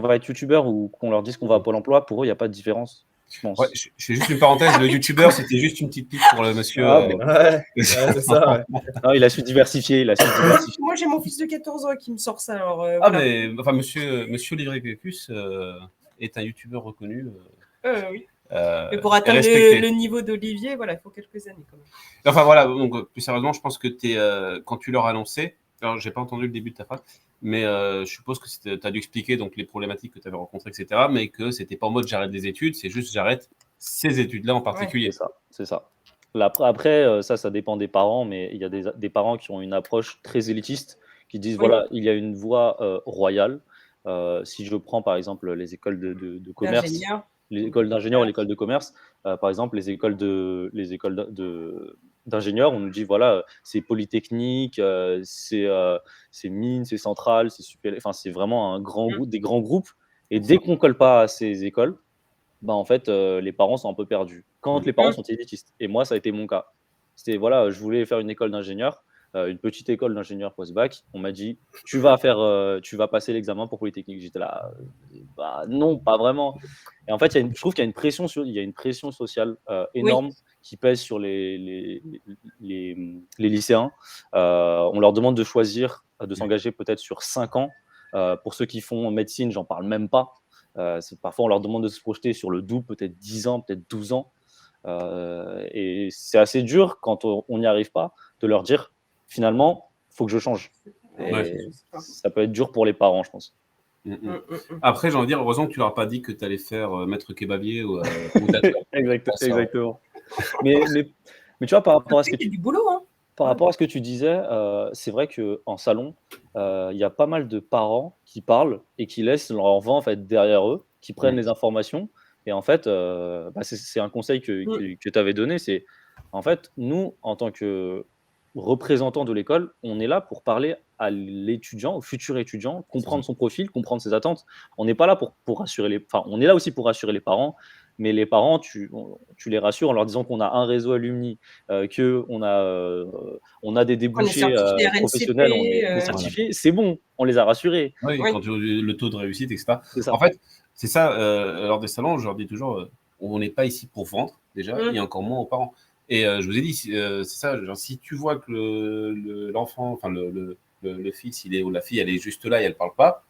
va être youtubeur ou qu'on leur dise qu'on va à Pôle Emploi, pour eux, il n'y a pas de différence, je pense. Ouais, je fais juste une parenthèse, le youtubeur, c'était juste une petite pique pour le monsieur. Ah, mais- Ouais, c'est ça, ouais. Non, il a su diversifier, il a su diversifier. Moi, j'ai mon fils de 14 ans qui me sort ça. Alors, Ah, voilà. mais enfin, monsieur Livré Pécus est un youtubeur reconnu. Oui. Mais pour et atteindre respecté. le niveau d'Olivier, voilà, il faut quelques années quand même. Enfin voilà, donc plus sérieusement, je pense que quand tu leur as annoncé, alors j'ai pas entendu le début de ta phrase, mais je suppose que tu as dû expliquer donc les problématiques que tu avais rencontrées, etc., mais que c'était pas en mode j'arrête les études, c'est juste j'arrête ces études-là en particulier. C'est ça. Après, ça dépend des parents, mais il y a des parents qui ont une approche très élitiste, qui disent, Oui. voilà, il y a une voie royale. Si je prends, par exemple, les écoles de commerce, D'ingénieur. les écoles d'ingénieurs et l'école de commerce, par exemple, les écoles d'ingénieurs, on nous dit, voilà, c'est Polytechnique, c'est Mines, c'est Centrale, c'est super, enfin, c'est vraiment des grands groupes. Et dès qu'on colle pas à ces écoles, bah, en fait, les parents sont un peu perdus. Quand les parents sont élitistes. Et moi, ça a été mon cas. C'était, voilà, je voulais faire une école d'ingénieur, une petite école d'ingénieur post-bac. On m'a dit, tu vas passer l'examen pour Polytechnique. J'étais là, bah non, pas vraiment. Et en fait, je trouve qu'il y a il y a une pression sociale énorme qui pèse sur les lycéens. On leur demande de choisir, de s'engager peut-être sur 5 ans. Pour ceux qui font médecine, j'en parle même pas. Parfois, on leur demande de se projeter sur le double, peut-être 10 ans, peut-être 12 ans. Et c'est assez dur quand on n'y arrive pas de leur dire finalement, il faut que je change. Et ça peut être dur pour les parents, je pense. Après, j'ai envie de dire, heureusement que tu leur as pas dit que tu allais faire maître kebabier ou tatoueur. Exactement. Mais tu vois, par rapport à ce que du boulot, hein. Par rapport à ce que tu disais, c'est vrai qu'en salon, il y a pas mal de parents qui parlent et qui laissent leur enfant en fait, derrière eux, qui prennent les informations. Et en fait, c'est un conseil que tu avais donné. C'est en fait, nous, en tant que représentants de l'école, on est là pour parler à l'étudiant, au futur étudiant, comprendre son profil, comprendre ses attentes. On n'est pas là pour rassurer on est là aussi pour rassurer les parents. Mais les parents, tu les rassures en leur disant qu'on a un réseau alumni, qu'on a des débouchés professionnels, on est certifiés, c'est bon, on les a rassurés. Oui, quand le taux de réussite, etc. Ça. En fait, c'est ça, lors des salons, je leur dis toujours, on n'est pas ici pour vendre, déjà, et encore moins aux parents. Et je vous ai dit, c'est ça, genre, si tu vois que l'enfant, enfin le fils, ou la fille, elle est juste là et elle ne parle pas,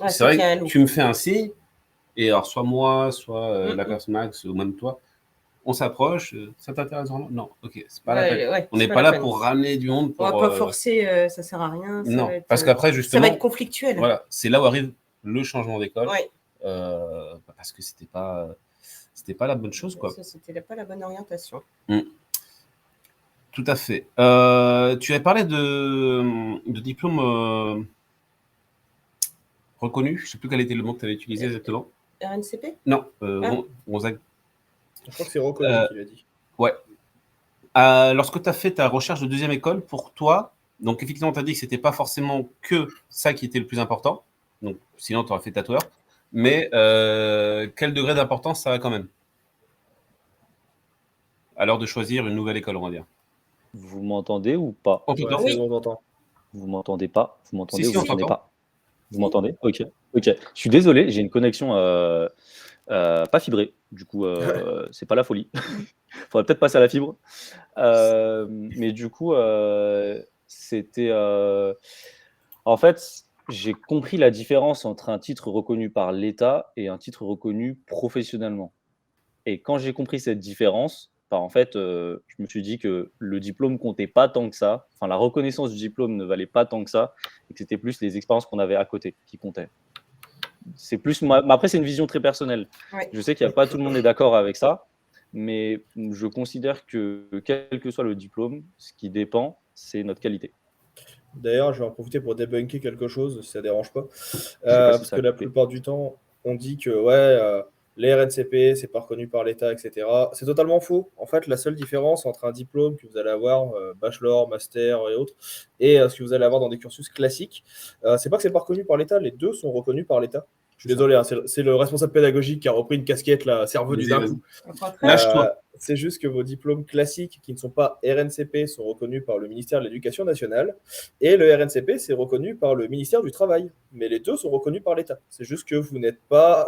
c'est vrai que tu me fais un signe, et alors soit moi, soit la personne Max, ou même toi, on s'approche, ça t'intéresse vraiment? Non, ok, c'est pas la peine. On n'est pas là pour ramener du monde. On va pas forcer, ça sert à rien. Non, parce qu'après, justement, ça va être conflictuel. Voilà, c'est là où arrive le changement d'école, parce que c'était pas la bonne chose, quoi. C'était pas la bonne orientation. Tout à fait. Tu avais parlé de diplôme reconnu. Je ne sais plus quel était le mot que tu avais utilisé exactement. RNCP? Non, Ah. Gonzague. Je crois que c'est reconnu qu'il a dit. Ouais. Lorsque tu as fait ta recherche de deuxième école, pour toi, donc effectivement, tu as dit que c'était pas forcément que ça qui était le plus important. Donc, sinon, tu aurais fait tatoueur. Mais quel degré d'importance ça a quand même à l'heure de choisir une nouvelle école, on va dire. Vous m'entendez ou pas? On t'entend. c'est bon, on t'entend. Vous m'entendez pas? Vous m'entendez Si, ou vous on m'entendez t'entend. pas? Vous m'entendez? Ok. Je suis désolé, j'ai une connexion pas fibrée. Du coup, c'est pas la folie. Faudrait peut-être passer à la fibre. Mais du coup, c'était. En fait, j'ai compris la différence entre un titre reconnu par l'État et un titre reconnu professionnellement. Et quand j'ai compris cette différence, bah, en fait, je me suis dit que le diplôme comptait pas tant que ça. Enfin, la reconnaissance du diplôme ne valait pas tant que ça, et que c'était plus les expériences qu'on avait à côté qui comptaient. C'est plus moi. Mais après, c'est une vision très personnelle. Ouais. Je sais qu'il n'y a pas tout le monde est d'accord avec ça, mais je considère que quel que soit le diplôme, ce qui dépend, c'est notre qualité. D'ailleurs, je vais en profiter pour débunker quelque chose, si ça dérange pas. Je sais pas si Parce ça que a la coupé. plupart du temps, on dit que les RNCP, c'est pas reconnu par l'État, etc. C'est totalement faux. En fait, la seule différence entre un diplôme que vous allez avoir, bachelor, master et autres, et ce que vous allez avoir dans des cursus classiques, c'est pas que c'est pas reconnu par l'État, les deux sont reconnus par l'État. Je suis désolé, hein, c'est le responsable pédagogique qui a repris une casquette là, cerveau du Vas-y, d'un coup. Au contraire. Lâche-toi. C'est juste que vos diplômes classiques qui ne sont pas RNCP sont reconnus par le ministère de l'Éducation nationale et le RNCP c'est reconnu par le ministère du Travail. Mais les deux sont reconnus par l'État. C'est juste que vous n'êtes pas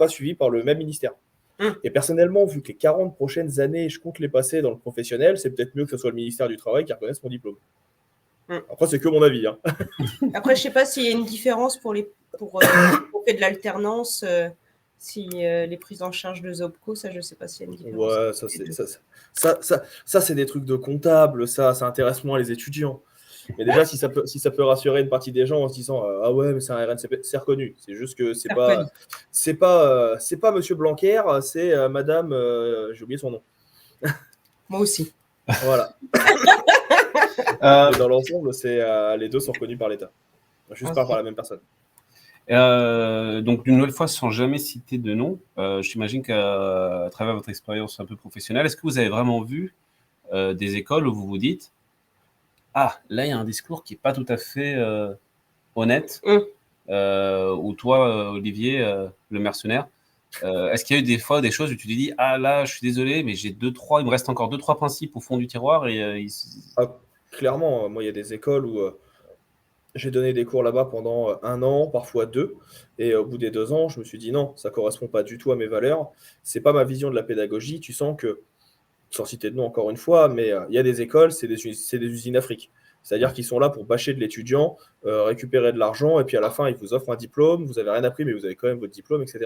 suivi par le même ministère. Et personnellement, vu que les 40 prochaines années, je compte les passer dans le professionnel, c'est peut-être mieux que ce soit le ministère du Travail qui reconnaisse mon diplôme. Après, c'est que mon avis. Hein. Après, je sais pas s'il y a une différence pour on fait de l'alternance, si les prises en charge de Zopco, ça, je sais pas s'il y a une différence. Ouais, ça c'est des trucs de comptable, ça intéresse moins les étudiants. Mais déjà, si ça peut rassurer une partie des gens en se disant ah ouais, mais c'est un RNCP, c'est reconnu. C'est juste que c'est pas Monsieur Blanquer, c'est Madame, j'ai oublié son nom. Moi aussi. Voilà. Euh, Mais dans l'ensemble, les deux sont reconnus par l'État, juste pas par la même personne. donc, une nouvelle fois, sans jamais citer de nom, j'imagine qu'à travers votre expérience un peu professionnelle, est-ce que vous avez vraiment vu des écoles où vous vous dites ah, là, il y a un discours qui n'est pas tout à fait honnête, ou toi, Olivier, le mercenaire, est-ce qu'il y a eu des fois des choses où tu te dis ah là, je suis désolé, mais il me reste encore 2-3 principes au fond du tiroir et Clairement, moi, il y a des écoles où j'ai donné des cours là-bas pendant 1 an, parfois 2, et au bout des 2 ans, je me suis dit non, ça correspond pas du tout à mes valeurs, c'est pas ma vision de la pédagogie. Tu sens que, sans citer de nom encore une fois, mais il y a des écoles, c'est des usines Afrique. C'est-à-dire qu'ils sont là pour bâcher de l'étudiant, récupérer de l'argent, et puis à la fin, ils vous offrent un diplôme, vous n'avez rien appris, mais vous avez quand même votre diplôme, etc.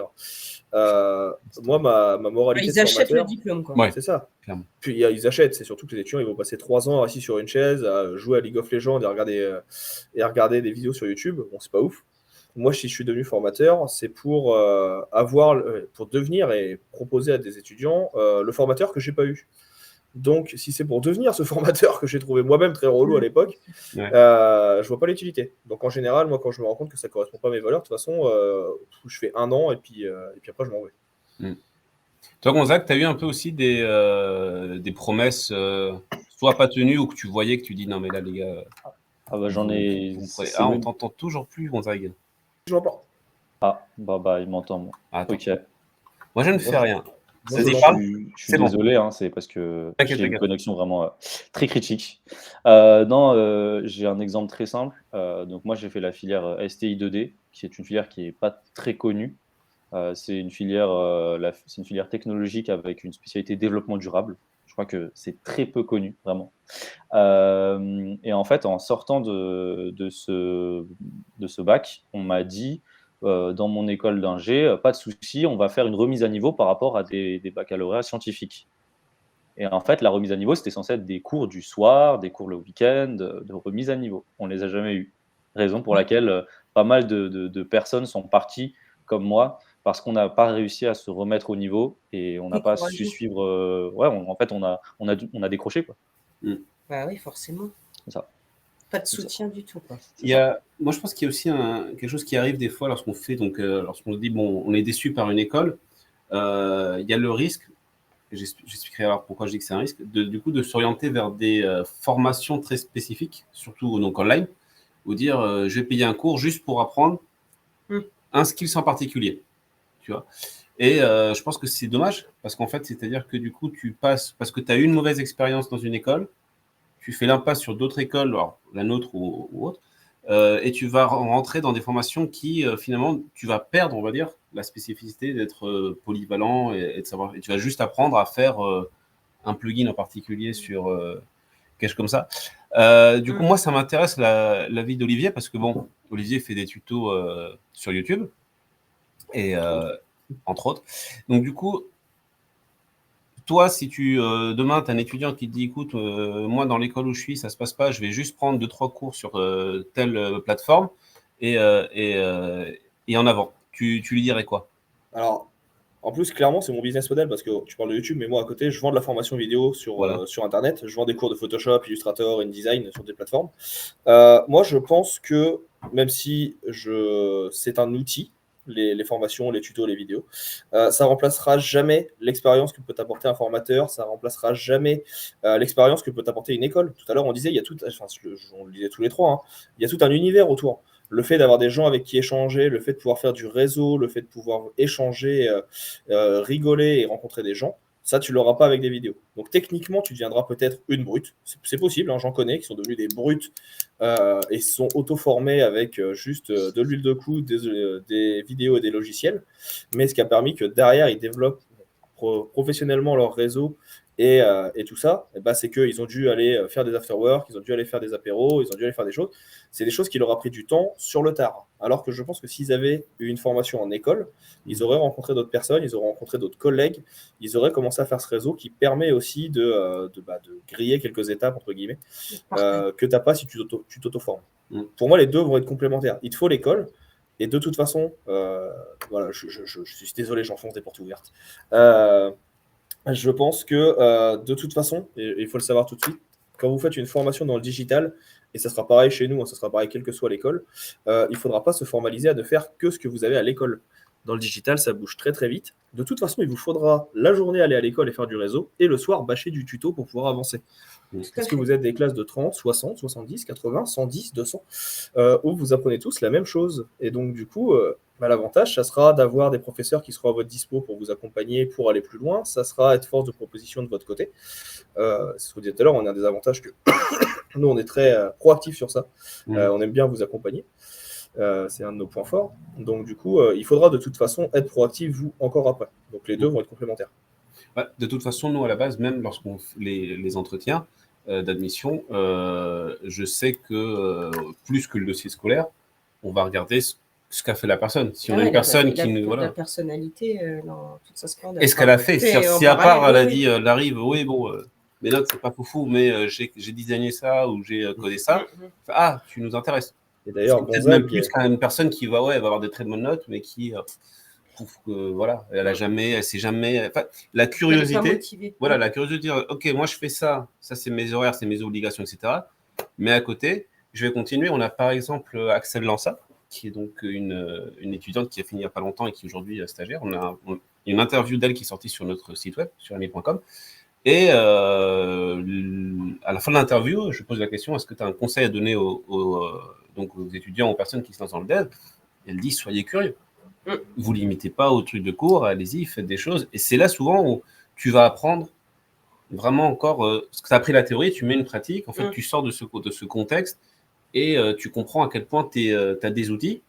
Moi, ma moralité Ils de achètent le formateur, diplôme, quoi. Ouais, c'est ça. clairement. Puis ils achètent, c'est surtout que les étudiants, ils vont passer 3 ans assis sur une chaise à jouer à League of Legends et regarder des vidéos sur YouTube. Bon, c'est pas ouf. Moi, si je suis devenu formateur, c'est pour pour devenir et proposer à des étudiants le formateur que j'ai pas eu. Donc, si c'est pour devenir ce formateur que j'ai trouvé moi-même très relou à l'époque, Ouais. je vois pas l'utilité. Donc, en général, moi, quand je me rends compte que ça correspond pas à mes valeurs, de toute façon, je fais 1 an et puis après, je m'en vais. Toi, Gonzague, tu as eu un peu aussi des promesses, soit pas tenues ou que tu voyais que tu dis non, mais là, les gars, Ah bah j'en ai. on t'entend toujours plus, Gonzague. Je vois pas. Ah bah il m'entend moi. Attends. Ok. Moi, je ne fais rien. Moi, je Vas-y, l'entends. parle. Je suis C'est bon. désolé, hein, c'est parce que T'inquiète, j'ai une t'inquiète. connexion vraiment très critique. J'ai un exemple très simple. Donc moi, j'ai fait la filière STI 2D, qui est une filière qui n'est pas très connue. C'est une filière technologique avec une spécialité développement durable. Je crois que c'est très peu connu, vraiment. Et en fait, en sortant de ce bac, on m'a dit dans mon école d'ingé, pas de souci, on va faire une remise à niveau par rapport à des baccalauréats scientifiques. Et en fait, la remise à niveau, c'était censé être des cours du soir, des cours le week-end, de remise à niveau. On ne les a jamais eus. Raison pour laquelle pas mal de personnes sont parties, comme moi, parce qu'on n'a pas réussi à se remettre au niveau et on n'a pas su Découragé. suivre. En fait, on a décroché, quoi. Bah oui, forcément. C'est ça. Pas de C'est ça. soutien du tout, quoi. Moi, je pense qu'il y a aussi quelque chose qui arrive des fois lorsqu'on fait, donc, lorsqu'on se dit, bon, on est déçu par une école, il y a le risque, et j'expliquerai alors pourquoi je dis que c'est un risque, du coup, de s'orienter vers des formations très spécifiques, surtout donc online, ou dire, je vais payer un cours juste pour apprendre un skill en particulier, tu vois. Et je pense que c'est dommage, parce qu'en fait, c'est-à-dire que du coup, tu passes, parce que tu as eu une mauvaise expérience dans une école, tu fais l'impasse sur d'autres écoles, alors la nôtre ou autre, et tu vas rentrer dans des formations qui, finalement, tu vas perdre, on va dire, la spécificité d'être polyvalent et de savoir. Et tu vas juste apprendre à faire un plugin en particulier sur quelque chose comme ça. Du coup, moi, ça m'intéresse la vie d'Olivier, parce que, bon, Olivier fait des tutos sur YouTube, et entre autres. Donc, du coup, toi, si demain, tu as un étudiant qui te dit, écoute, moi, dans l'école où je suis, ça se passe pas, je vais juste prendre 2-3 cours sur telle plateforme et en avant. Tu lui dirais quoi? Alors, en plus, clairement, c'est mon business model parce que tu parles de YouTube, mais moi, à côté, je vends de la formation vidéo sur, Voilà. sur Internet. Je vends des cours de Photoshop, Illustrator, InDesign sur des plateformes. Moi, je pense que même si c'est un outil, les formations, les tutos, les vidéos, ça remplacera jamais l'expérience que peut apporter un formateur, ça remplacera jamais l'expérience que peut apporter une école. Tout à l'heure, on disait, il y a tout, enfin, on le disait tous les trois, hein, il y a tout un univers autour. Le fait d'avoir des gens avec qui échanger, le fait de pouvoir faire du réseau, le fait de pouvoir échanger, rigoler et rencontrer des gens, ça, tu l'auras pas avec des vidéos. Donc techniquement, tu deviendras peut-être une brute. C'est possible, hein, j'en connais qui sont devenus des brutes et se sont auto-formés avec juste de l'huile de coude, des vidéos et des logiciels. Mais ce qui a permis que derrière, ils développent professionnellement leur réseau et tout ça, et bah, c'est qu'ils ont dû aller faire des afterwork, ils ont dû aller faire des apéros, ils ont dû aller faire des choses. C'est des choses qui leur a pris du temps sur le tard. Alors que je pense que s'ils avaient eu une formation en école, ils auraient rencontré d'autres personnes, ils auraient rencontré d'autres collègues, ils auraient commencé à faire ce réseau qui permet aussi de griller quelques étapes, entre guillemets, que tu n'as pas si tu t'auto-formes. Pour moi, les deux vont être complémentaires. Il te faut l'école, et de toute façon, voilà, je suis désolé, j'enfonce des portes ouvertes. Je pense que de toute façon, et il faut le savoir tout de suite, quand vous faites une formation dans le digital, et ça sera pareil chez nous, hein, ça sera pareil quelle que soit l'école, il ne faudra pas se formaliser à ne faire que ce que vous avez à l'école. Dans le digital, ça bouge très très vite. De toute façon, il vous faudra la journée aller à l'école et faire du réseau, et le soir bâcher du tuto pour pouvoir avancer. Parce que vous êtes des classes de 30, 60, 70, 80, 110, 200, où vous apprenez tous la même chose. Et donc, du coup, l'avantage, ça sera d'avoir des professeurs qui seront à votre dispo pour vous accompagner, pour aller plus loin. Ça sera être force de proposition de votre côté. C'est ce que vous disiez tout à l'heure, on a des avantages que nous, on est très proactifs sur ça. On aime bien vous accompagner. C'est un de nos points forts. Donc, du coup, il faudra de toute façon être proactif, vous, encore après. Donc, les deux vont être complémentaires. Ouais, de toute façon, nous, à la base, même lorsqu'on fait les entretiens d'admission, je sais que plus que le dossier scolaire, on va regarder ce qu'a fait la personne. Si on a une personne qui... La personnalité dans toute sa splendeur. Est-ce qu'elle a fait? Si à part, elle a dit, elle arrive, oui, bon, mes notes, c'est pas foufou, mais j'ai designé ça ou j'ai codé ça. Ah, tu nous intéresses. Et d'ailleurs, peut-être même plus qu'une personne qui va avoir des très bonnes notes, mais qui trouve que voilà, elle s'est jamais. Enfin, la curiosité, voilà, la curiosité. Ok, moi je fais ça c'est mes horaires, c'est mes obligations, etc. Mais à côté, je vais continuer. On a par exemple Axel Lança, qui est donc une étudiante qui a fini il n'y a pas longtemps et qui aujourd'hui est stagiaire. On a une interview d'elle qui est sortie sur notre site web, sur ami.com. Et à la fin de l'interview, je pose la question, est-ce que tu as un conseil à donner donc aux étudiants, aux personnes qui se lancent dans le dev? Elle dit, soyez curieux. Vous ne limitez pas au truc de cours, allez-y, faites des choses. Et c'est là souvent où tu vas apprendre vraiment encore, parce que tu as appris la théorie, tu mets une pratique, en fait, tu sors de ce contexte et tu comprends à quel point tu as des outils,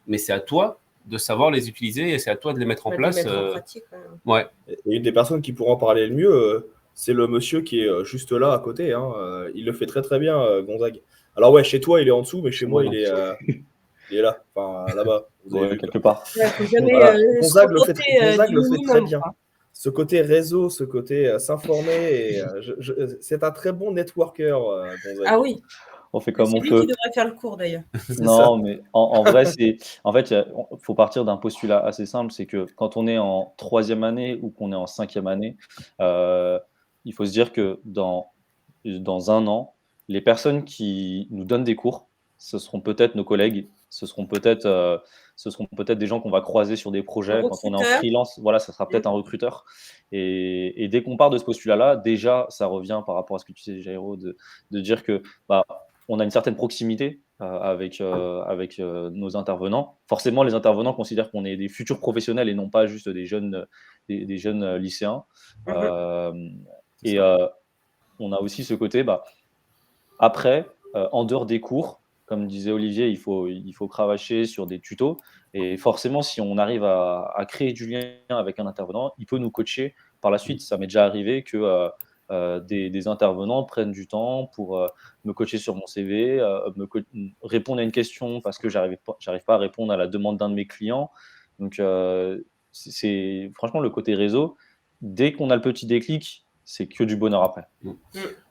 mais c'est à toi de savoir les utiliser et c'est à toi de les mettre en place. Les mettre en pratique, ouais. Et une des personnes qui pourra en parler le mieux, c'est le monsieur qui est juste là à côté. Hein. Il le fait très très bien, Gonzague. Alors ouais, chez toi, il est en dessous, mais chez moi, il est là, enfin là-bas. Vous avez vu, quelque part. Gonzague le fait très bien. Ce côté réseau, ce côté s'informer, c'est un très bon networker, Gonzague. Ah oui. on fait comme C'est on lui peut. qui devrait faire le cours d'ailleurs. C'est Non, mais en vrai, en fait, faut partir d'un postulat assez simple, c'est que quand on est en troisième année ou qu'on est en cinquième année, il faut se dire que dans un an, les personnes qui nous donnent des cours, ce seront peut-être nos collègues, ce seront peut-être des gens qu'on va croiser sur des projets. Quand on est en Recruteur. freelance, voilà, ça sera peut-être un recruteur. Et dès qu'on part de ce postulat-là, déjà, ça revient par rapport à ce que tu sais, Jairo, de dire que bah, on a une certaine proximité avec nos intervenants. Forcément, les intervenants considèrent qu'on est des futurs professionnels et non pas juste des jeunes lycéens. Mhm. Et on a aussi ce côté, après, en dehors des cours, comme disait Olivier, il faut cravacher sur des tutos. Et forcément, si on arrive à créer du lien avec un intervenant, il peut nous coacher par la suite. Ça m'est déjà arrivé que des intervenants prennent du temps pour me coacher sur mon CV, répondre à une question parce que j'arrive pas à répondre à la demande d'un de mes clients. Donc, c'est franchement le côté réseau. Dès qu'on a le petit déclic, c'est que du bonheur après.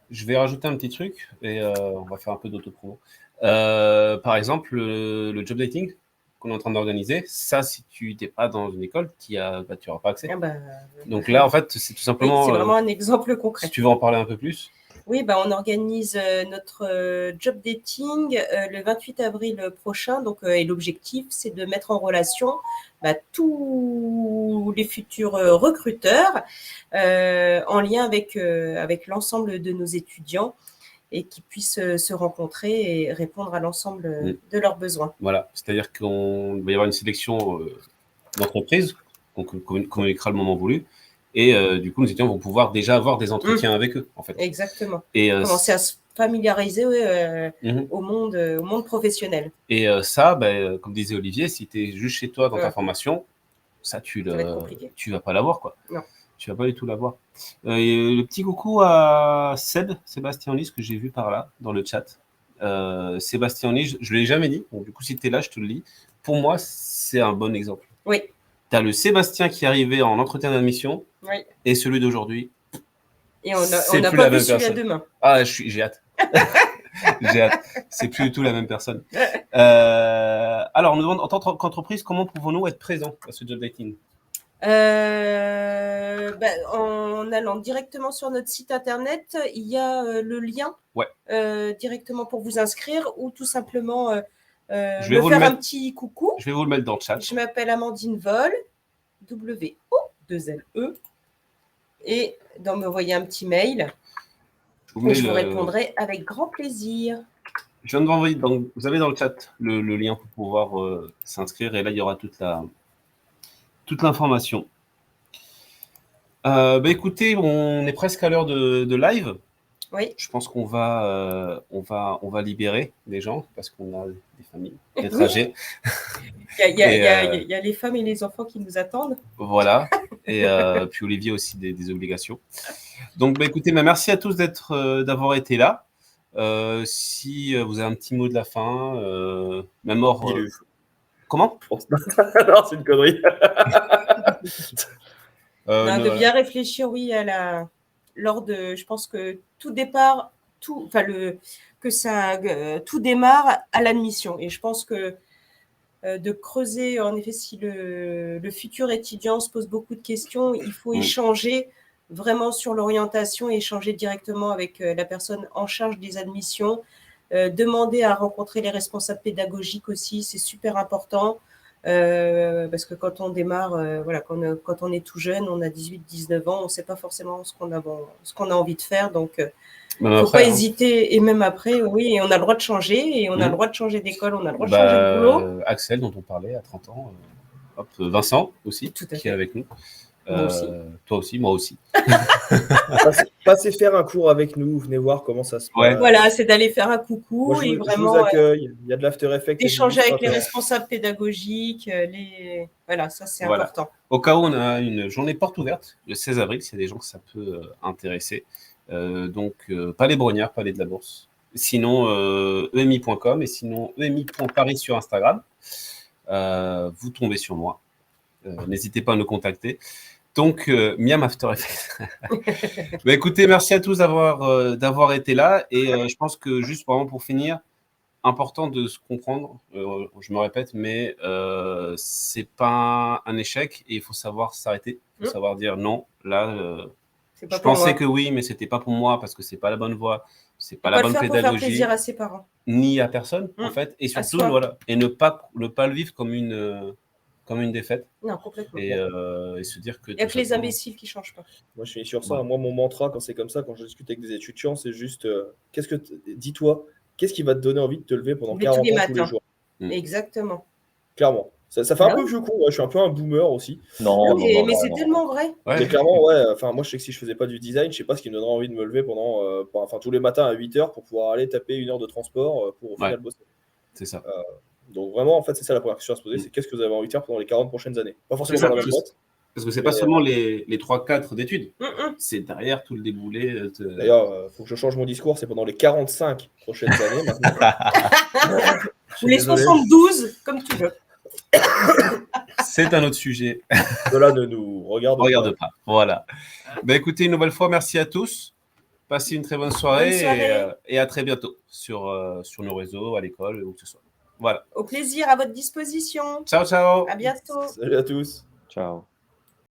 Je vais rajouter un petit truc et on va faire un peu d'autopromo. Par exemple, le job dating qu'on est en train d'organiser, ça, si tu n'es pas dans une école, tu n'auras pas accès. Ah bah, Donc là, en fait, c'est tout oui, simplement. c'est vraiment un exemple concret. Si tu veux en parler un peu plus. Oui, on organise notre job dating le 28 avril prochain. Donc, et l'objectif, c'est de mettre en relation tous les futurs recruteurs en lien avec l'ensemble de nos étudiants et qui puissent se rencontrer et répondre à l'ensemble de leurs besoins. Voilà, c'est-à-dire qu'il va y avoir une sélection d'entreprises qu'on communiquera le moment voulu. Et du coup, nos étudiants vont pouvoir déjà avoir des entretiens avec eux, en fait. Exactement. Et commencer à se familiariser au monde professionnel. Et ça, comme disait Olivier, si tu es juste chez toi dans ta formation, ça, tu vas pas l'avoir, quoi. Non. Tu vas pas du tout l'avoir. Le petit coucou à Sébastien Lis, que j'ai vu par là, dans le chat. Sébastien Lis, je ne l'ai jamais dit, donc du coup, si tu es là, je te le dis. Pour moi, c'est un bon exemple. Oui. Tu as le Sébastien qui est arrivé en entretien d'admission, oui. et celui d'aujourd'hui. Et on n'a pas vu celui à demain. Ah, j'ai hâte. J'ai hâte. C'est plus du tout la même personne. Alors, on nous demande, en tant qu'entreprise, comment pouvons-nous être présents à ce job dating ? En allant directement sur notre site internet, il y a le lien directement pour vous inscrire ou tout simplement me faire un petit coucou. Je vais vous le mettre dans le chat. Je m'appelle Amandine Vol, W-O-2-L-E, et m'envoyer un petit mail. Je vous répondrai avec grand plaisir. Je viens de vous envoyer, donc vous avez dans le chat le lien pour pouvoir s'inscrire et là il y aura toute l'information. Écoutez, on est presque à l'heure de live. Oui. Je pense qu'on va libérer les gens parce qu'on a des familles, des trajets. Il y a les femmes et les enfants qui nous attendent. Voilà. Et puis Olivier aussi des obligations. Donc écoutez, merci à tous d'avoir été là. Si vous avez un petit mot de la fin, même hors. Comment ? Non, c'est une connerie. De bien réfléchir, oui, je pense que tout démarre à l'admission. Et je pense que de creuser, en effet, si le futur étudiant se pose beaucoup de questions, il faut échanger vraiment sur l'orientation, échanger directement avec la personne en charge des admissions, demander à rencontrer les responsables pédagogiques aussi, c'est super important. Parce que quand on démarre, quand on est tout jeune, on a 18-19 ans, on ne sait pas forcément ce qu'on a envie de faire. Donc, il ne faut pas hésiter. Et même après, oui, on a le droit de changer. Et on a le droit de changer d'école, on a le droit de changer de boulot. Axel, dont on parlait à 30 ans. Vincent aussi, qui est avec nous. Moi aussi. Toi aussi, moi aussi. Passez faire un cours avec nous, venez voir comment ça se passe. Voilà, c'est d'aller faire un coucou. Moi, et vraiment, je vous accueille. Il y a de l'after effect. D'échanger avec les responsables pédagogiques. Voilà, ça c'est important. Au cas où on a une journée porte ouverte, le 16 avril, s'il y a des gens que ça peut intéresser. Donc, Palais Brognard, Palais de la Bourse. Sinon, emi.com et sinon emi.paris sur Instagram. Vous tombez sur moi. N'hésitez pas à nous contacter. Donc, Miam After Effects. Bah, écoutez, merci à tous d'avoir été là. Et je pense que juste vraiment pour finir, important de se comprendre, je me répète, mais c'est pas un échec et il faut savoir s'arrêter. Il faut savoir dire non, là, C'est pas je pour pensais moi. que oui, mais c'était pas pour moi parce que c'est pas la bonne voie, c'est pas Faut la pas le bonne faire pour faire pédagogie, plaisir à ses parents. ni à personne en Mm. fait, et À surtout soi. voilà, et ne pas le vivre comme une défaite Non, complètement. et se dire que Il n'y a tout que les simplement- imbéciles qui changent pas. Moi, je finis sur ça. Voilà. Moi, mon mantra, quand c'est comme ça, quand je discute avec des étudiants, c'est juste dis-toi, qu'est-ce qui va te donner envie de te lever pendant Mais tous 40 les ans tous les matins. jours? Exactement. Clairement. Ça fait un Ah peu vieux con, ouais, je suis un peu un boomer aussi. Non, non, non, Mais non, c'est non. tellement vrai. Ouais. Mais clairement, ouais, enfin, moi, je sais que si je faisais pas du design, je sais pas ce qui me donnerait envie de me lever enfin, tous les matins à 8 heures pour pouvoir aller taper 1 heure de transport pour au final Ouais. bosser. C'est ça. Donc, vraiment, en fait, c'est ça la première question à se poser, Mm. c'est qu'est-ce que vous avez envie de faire pendant les 40 prochaines années? Pas forcément C'est ça, dans la même boîte. parce que c'est Mais, pas seulement les 3-4 d'études, Mm-mm. c'est derrière tout le déboulé. D'ailleurs, faut que je change mon discours, c'est pendant les 45 prochaines années maintenant. Je suis Ou les désolé, 72, comme tu veux. C'est un autre sujet. cela ne nous regarde Regarde pas. pas. Voilà. Ben, écoutez, une nouvelle fois, merci à tous. Passez une très bonne soirée, Bonne soirée. Et à très bientôt sur nos réseaux, à l'école, où que ce soit. Voilà. Au plaisir, à votre disposition. Ciao, ciao. À bientôt. Salut à tous. Ciao.